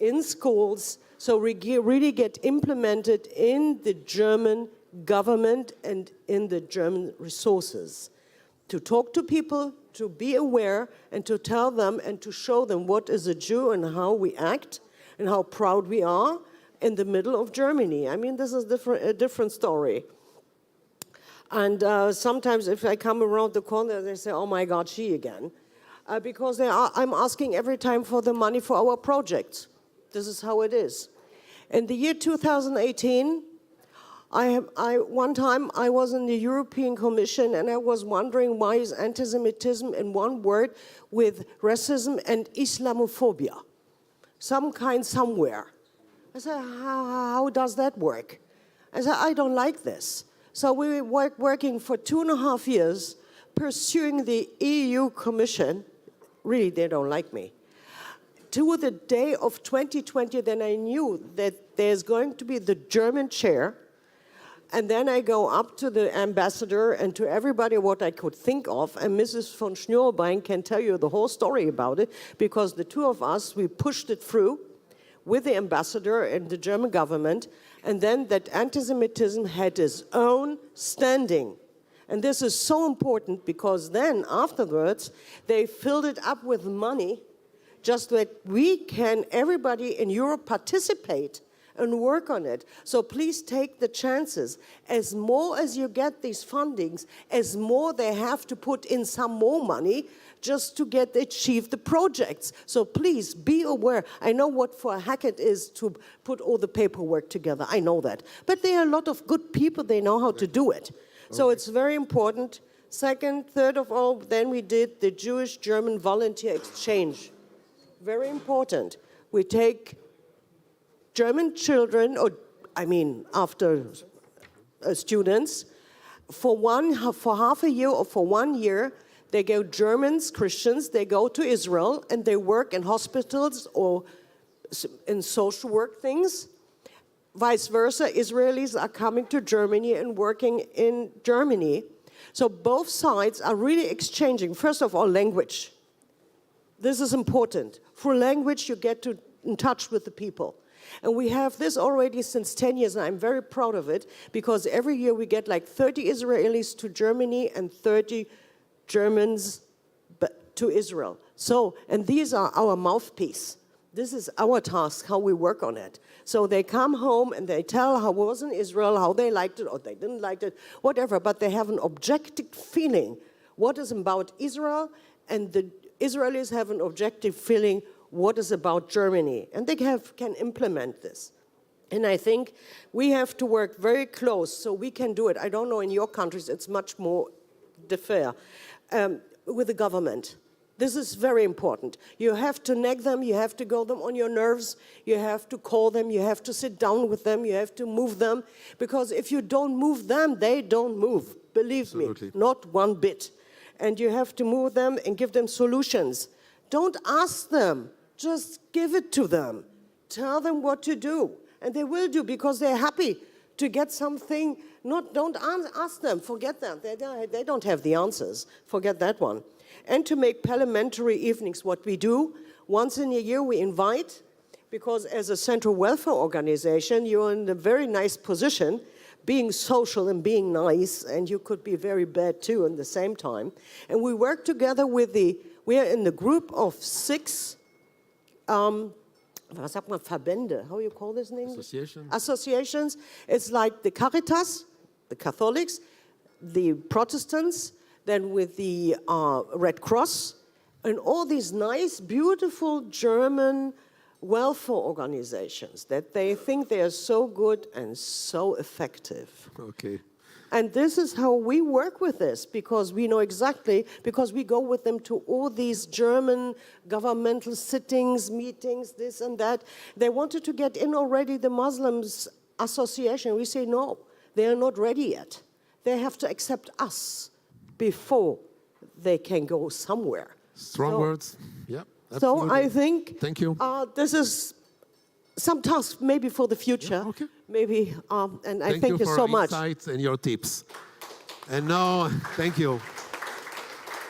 in schools, so we really get implemented in the German government and in the German resources. To talk to people, to be aware, and to tell them and to show them what is a Jew and how we act, and how proud we are in the middle of Germany. I mean, this is a different story. And sometimes if I come around the corner, they say, oh my God, she again. Because I'm asking every time for the money for our projects. This is how it is. In the year 2018, one time I was in the European Commission and I was wondering why is anti-Semitism in one word with racism and Islamophobia. Some kind somewhere. I said, how does that work? I said, I don't like this. So we were working for 2.5 years pursuing the EU Commission. Really, they don't like me. To the day of 2020, then I knew that there's going to be the German chair. And then I go up to the ambassador and to everybody what I could think of. And Mrs. von Schnurbein can tell you the whole story about it, because the two of us, we pushed it through with the ambassador and the German government. And then that anti-Semitism had its own standing. And this is so important because then afterwards, they filled it up with money just that we can, everybody in Europe, participate and work on it. So please take the chances. As more as you get these fundings, as more they have to put in some more money just to achieve the projects. So please be aware. I know what for a hack it is to put all the paperwork together. I know that. But there are a lot of good people, they know how to do it. So it's very important. Second, third of all, then we did the Jewish-German volunteer exchange. Very important. We take German children, after students, for half a year or for 1 year, they go Germans, Christians, they go to Israel and they work in hospitals or in social work things. Vice versa, Israelis are coming to Germany and working in Germany. So both sides are really exchanging, first of all, language. This is important. Through language, you get in touch with the people. And we have this already since 10 years, and I'm very proud of it, because every year we get like 30 Israelis to Germany and 30 Germans to Israel. So, and these are our mouthpiece. This is our task, how we work on it. So they come home and they tell how it was in Israel, how they liked it or they didn't like it, whatever, but they have an objective feeling what is about Israel, and the Israelis have an objective feeling what is about Germany, and they can implement this. And I think we have to work very close so we can do it. I don't know, in your countries, it's much more fair with the government. This is very important. You have to nag them, you have to go them on your nerves, you have to call them, you have to sit down with them, you have to move them, because if you don't move them, they don't move. Believe Absolutely. me, not one bit. And you have to move them and give them solutions. Don't ask them, just give it to them. Tell them what to do, and they will do because they're happy to get something. Don't ask them, forget them. They don't have the answers, forget that one. And to make parliamentary evenings what we do. Once in a year we invite, because as a central welfare organization, you're in a very nice position, being social and being nice, and you could be very bad too at the same time. And we work together with we are in the group of 6 was sagt man, Verbände, how you call this in English? Association. Associations. It's like the Caritas, the Catholics, the Protestants, then with the Red Cross, and all these nice, beautiful German welfare organizations that they think they are so good and so effective. Okay. And this is how we work with this, because we know exactly, because we go with them to all these German governmental sittings, meetings, this and that. They wanted to get in already, the Muslims association. We say, no, they are not ready yet. They have to accept us before they can go somewhere. Strong words. Yeah. So I think thank you. This is some task maybe for the future. Yeah, okay. Maybe, and I thank you for so your much. insights and your tips. And now, thank you.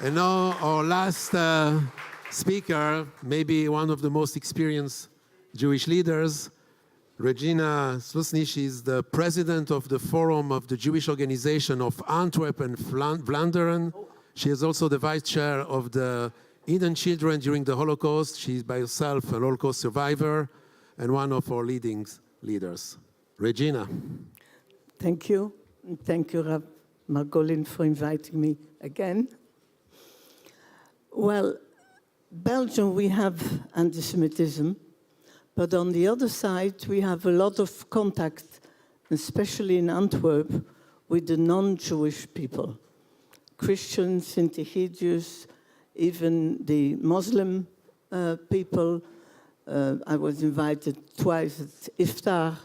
And now our last speaker, maybe one of the most experienced Jewish leaders, Regina Slusny. She's the president of the Forum of the Jewish Organization of Antwerp and Vlaanderen. She is also the vice chair of the Hidden Children during the Holocaust. She's by herself a Holocaust survivor and one of our leading leaders. Regina. Thank you. And thank you, Rav Margolin, for inviting me again. Well, Belgium, we have anti-Semitism, but on the other side, we have a lot of contact, especially in Antwerp, with the non-Jewish people. Christians, Sinti-Jews, even the Muslim people. I was invited twice at Iftar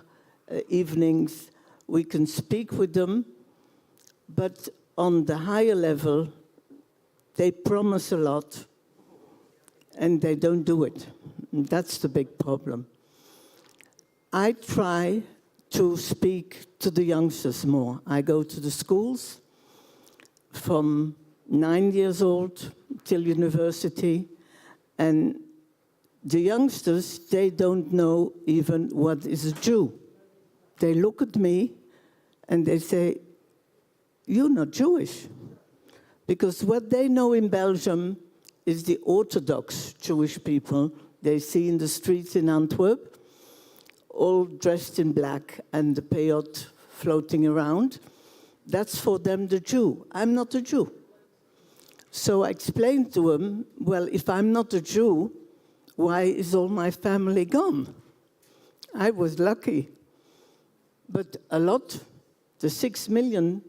evenings. We can speak with them, but on the higher level, they promise a lot and they don't do it. And that's the big problem. I try to speak to the youngsters more. I go to the schools from 9 years old till university, and the youngsters, they don't know even what is a Jew. They look at me and they say, you're not Jewish. Because what they know in Belgium is the Orthodox Jewish people they see in the streets in Antwerp, all dressed in black and the peyote floating around. That's for them the Jew. I'm not a Jew. So I explained to them, well, if I'm not a Jew, why is all my family gone? I was lucky. But a lot, the 6 million,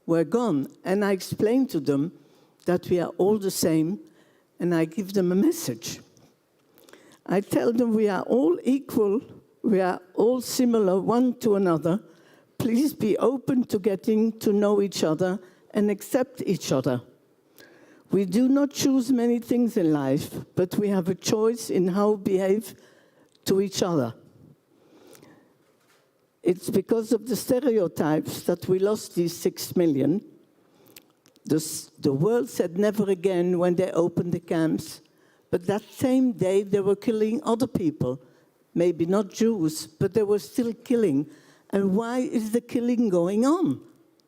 were gone. And I explained to them that we are all the same, and I give them a message. I tell them we are all equal, we are all similar one to another. Please be open to getting to know each other and accept each other. We do not choose many things in life, but we have a choice in how we behave to each other. It's because of the stereotypes that we lost these 6 million. The world said never again when they opened the camps, but that same day they were killing other people, maybe not Jews, but they were still killing. And why is the killing going on?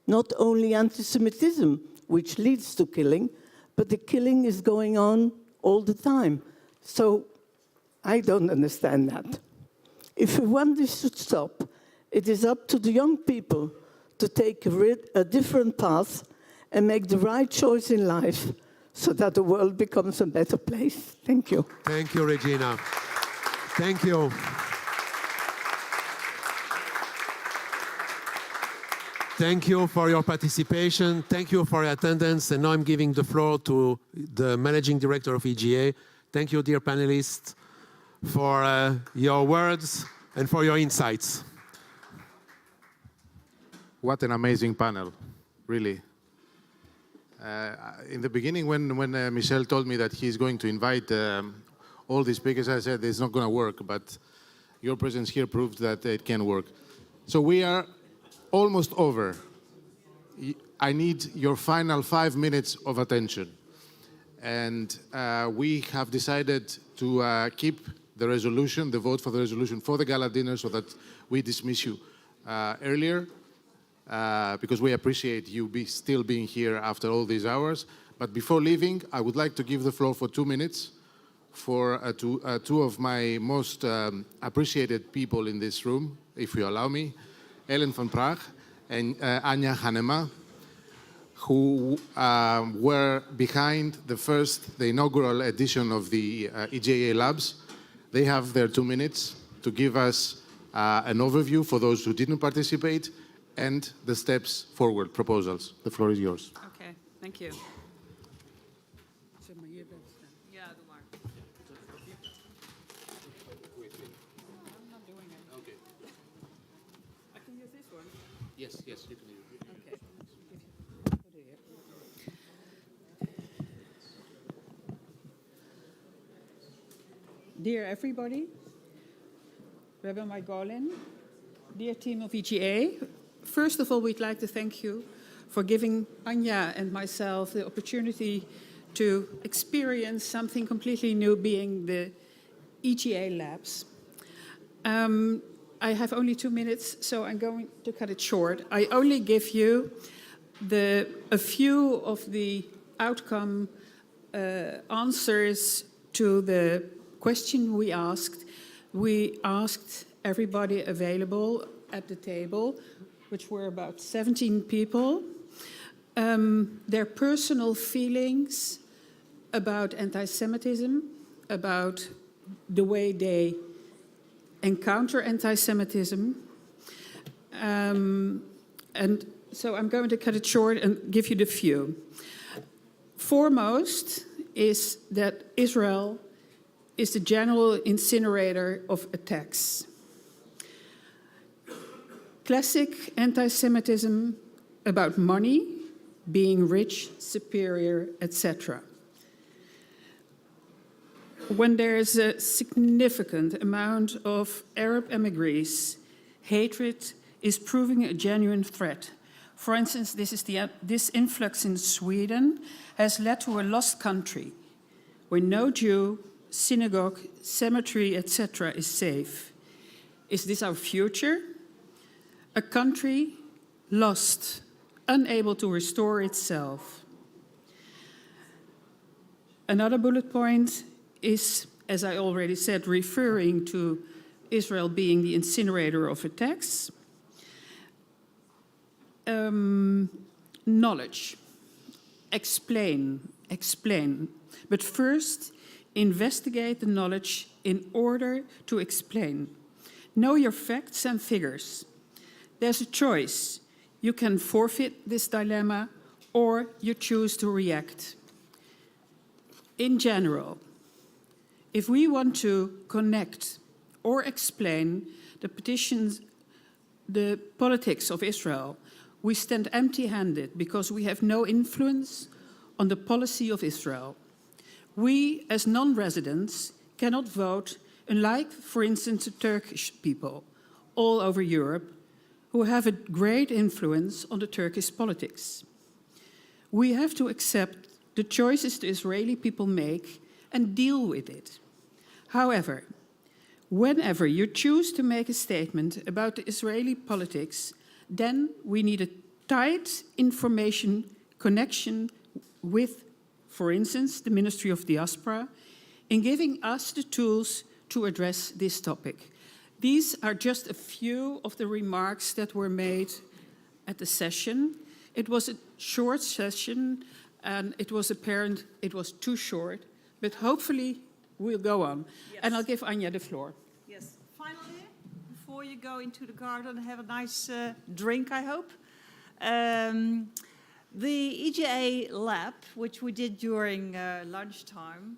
Not only anti-Semitism, which leads to killing, but the killing is going on all the time. So I don't understand that. If we want this to stop, it is up to the young people to take a different path and make the right choice in life so that the world becomes a better place. Thank you. Thank you, Regina. Thank you. Thank you for your participation. Thank you for your attendance. And now I'm giving the floor to the Managing Director of EGA. Thank you, dear panelists, for your words and for your insights. What an amazing panel, really. In the beginning, when Michel told me that he's going to invite all the speakers, I said it's not going to work, but your presence here proved that it can work. So we are almost over. I need your final 5 minutes of attention. And we have decided to keep the resolution, the vote for the resolution for the gala dinner so that we dismiss you earlier. Because we appreciate you still being here after all these hours. But before leaving, I would like to give the floor for 2 minutes for two of my most appreciated people in this room, if you allow me, Ellen van Praag and Anja Hanema, who were behind the inaugural edition of the EJA Labs. They have their 2 minutes to give us an overview for those who didn't participate and the steps forward, proposals. The floor is yours. Okay, thank you. Yes, yes, you can use it. Okay. Dear everybody, Rabbi Maigolin, dear team of EGA, first of all, we'd like to thank you for giving Anja and myself the opportunity to experience something completely new, being the EGA Labs. I have only 2 minutes, so I'm going to cut it short. I only give you a few of the outcome answers to the question we asked. We asked everybody available at the table, which were about 17 people, their personal feelings about anti-Semitism, about the way they encounter anti-Semitism. And so I'm going to cut it short and give you the few. Foremost is that Israel is the general incinerator of attacks. Classic anti-Semitism about money, being rich, superior, etc. When there is a significant amount of Arab emigres, hatred is proving a genuine threat. For instance, this influx in Sweden has led to a lost country where no Jew, synagogue, cemetery, etc. is safe. Is this our future? A country lost, unable to restore itself. Another bullet point is, as I already said, referring to Israel being the incinerator of attacks. Knowledge. Explain. But first, investigate the knowledge in order to explain. Know your facts and figures. There's a choice. You can forfeit this dilemma or you choose to react. In general, if we want to connect or explain the politics of Israel, we stand empty-handed because we have no influence on the policy of Israel. We, as non-residents, cannot vote, unlike, for instance, the Turkish people all over Europe, who have a great influence on the Turkish politics. We have to accept the choices the Israeli people make and deal with it. However, whenever you choose to make a statement about the Israeli politics, then we need a tight information connection with, for instance, the Ministry of Diaspora, in giving us the tools to address this topic. These are just a few of the remarks that were made at the session. It was a short session, and it was apparent it was too short, but hopefully we'll go on. Yes. And I'll give Anja the floor. Yes. Finally, before you go into the garden, have a nice drink, I hope. The EGA lab, which we did during lunchtime,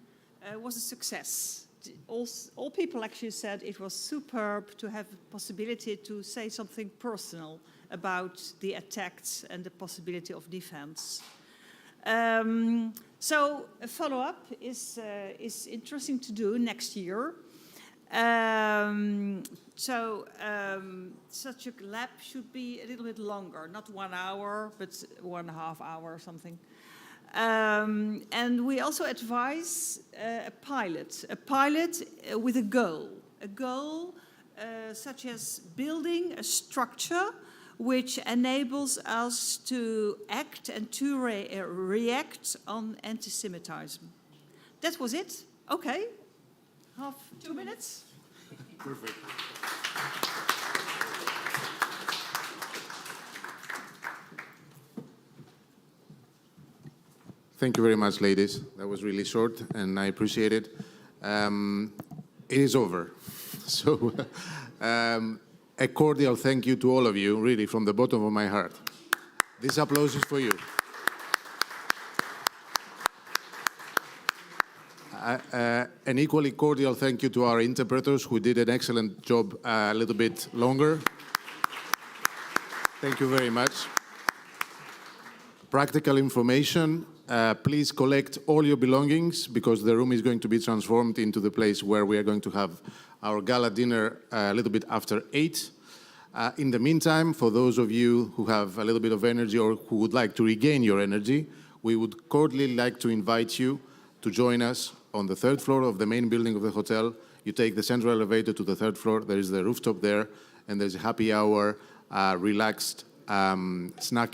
was a success. All people actually said it was superb to have the possibility to say something personal about the attacks and the possibility of defense. So a follow-up is interesting to do next year. Such a lab should be a little bit longer, not 1 hour, but 1.5 hours or something. And we also advise a pilot with a goal such as building a structure which enables us to act and to react on anti-Semitism. That was it. Okay, 2 minutes? Perfect. Thank you very much, ladies. That was really short, and I appreciate it. It is over. So, a cordial thank you to all of you, really, from the bottom of my heart. This applause is for you. An equally cordial thank you to our interpreters, who did an excellent job a little bit longer. Thank you very much. Practical information. Please collect all your belongings, because the room is going to be transformed into the place where we are going to have our gala dinner a little bit after 8. In the meantime, for those of you who have a little bit of energy or who would like to regain your energy, we would cordially like to invite you to join us on the 3rd floor of the main building of the hotel. You take the central elevator to the 3rd floor. There is the rooftop there, and there's a happy hour, relaxed snacking.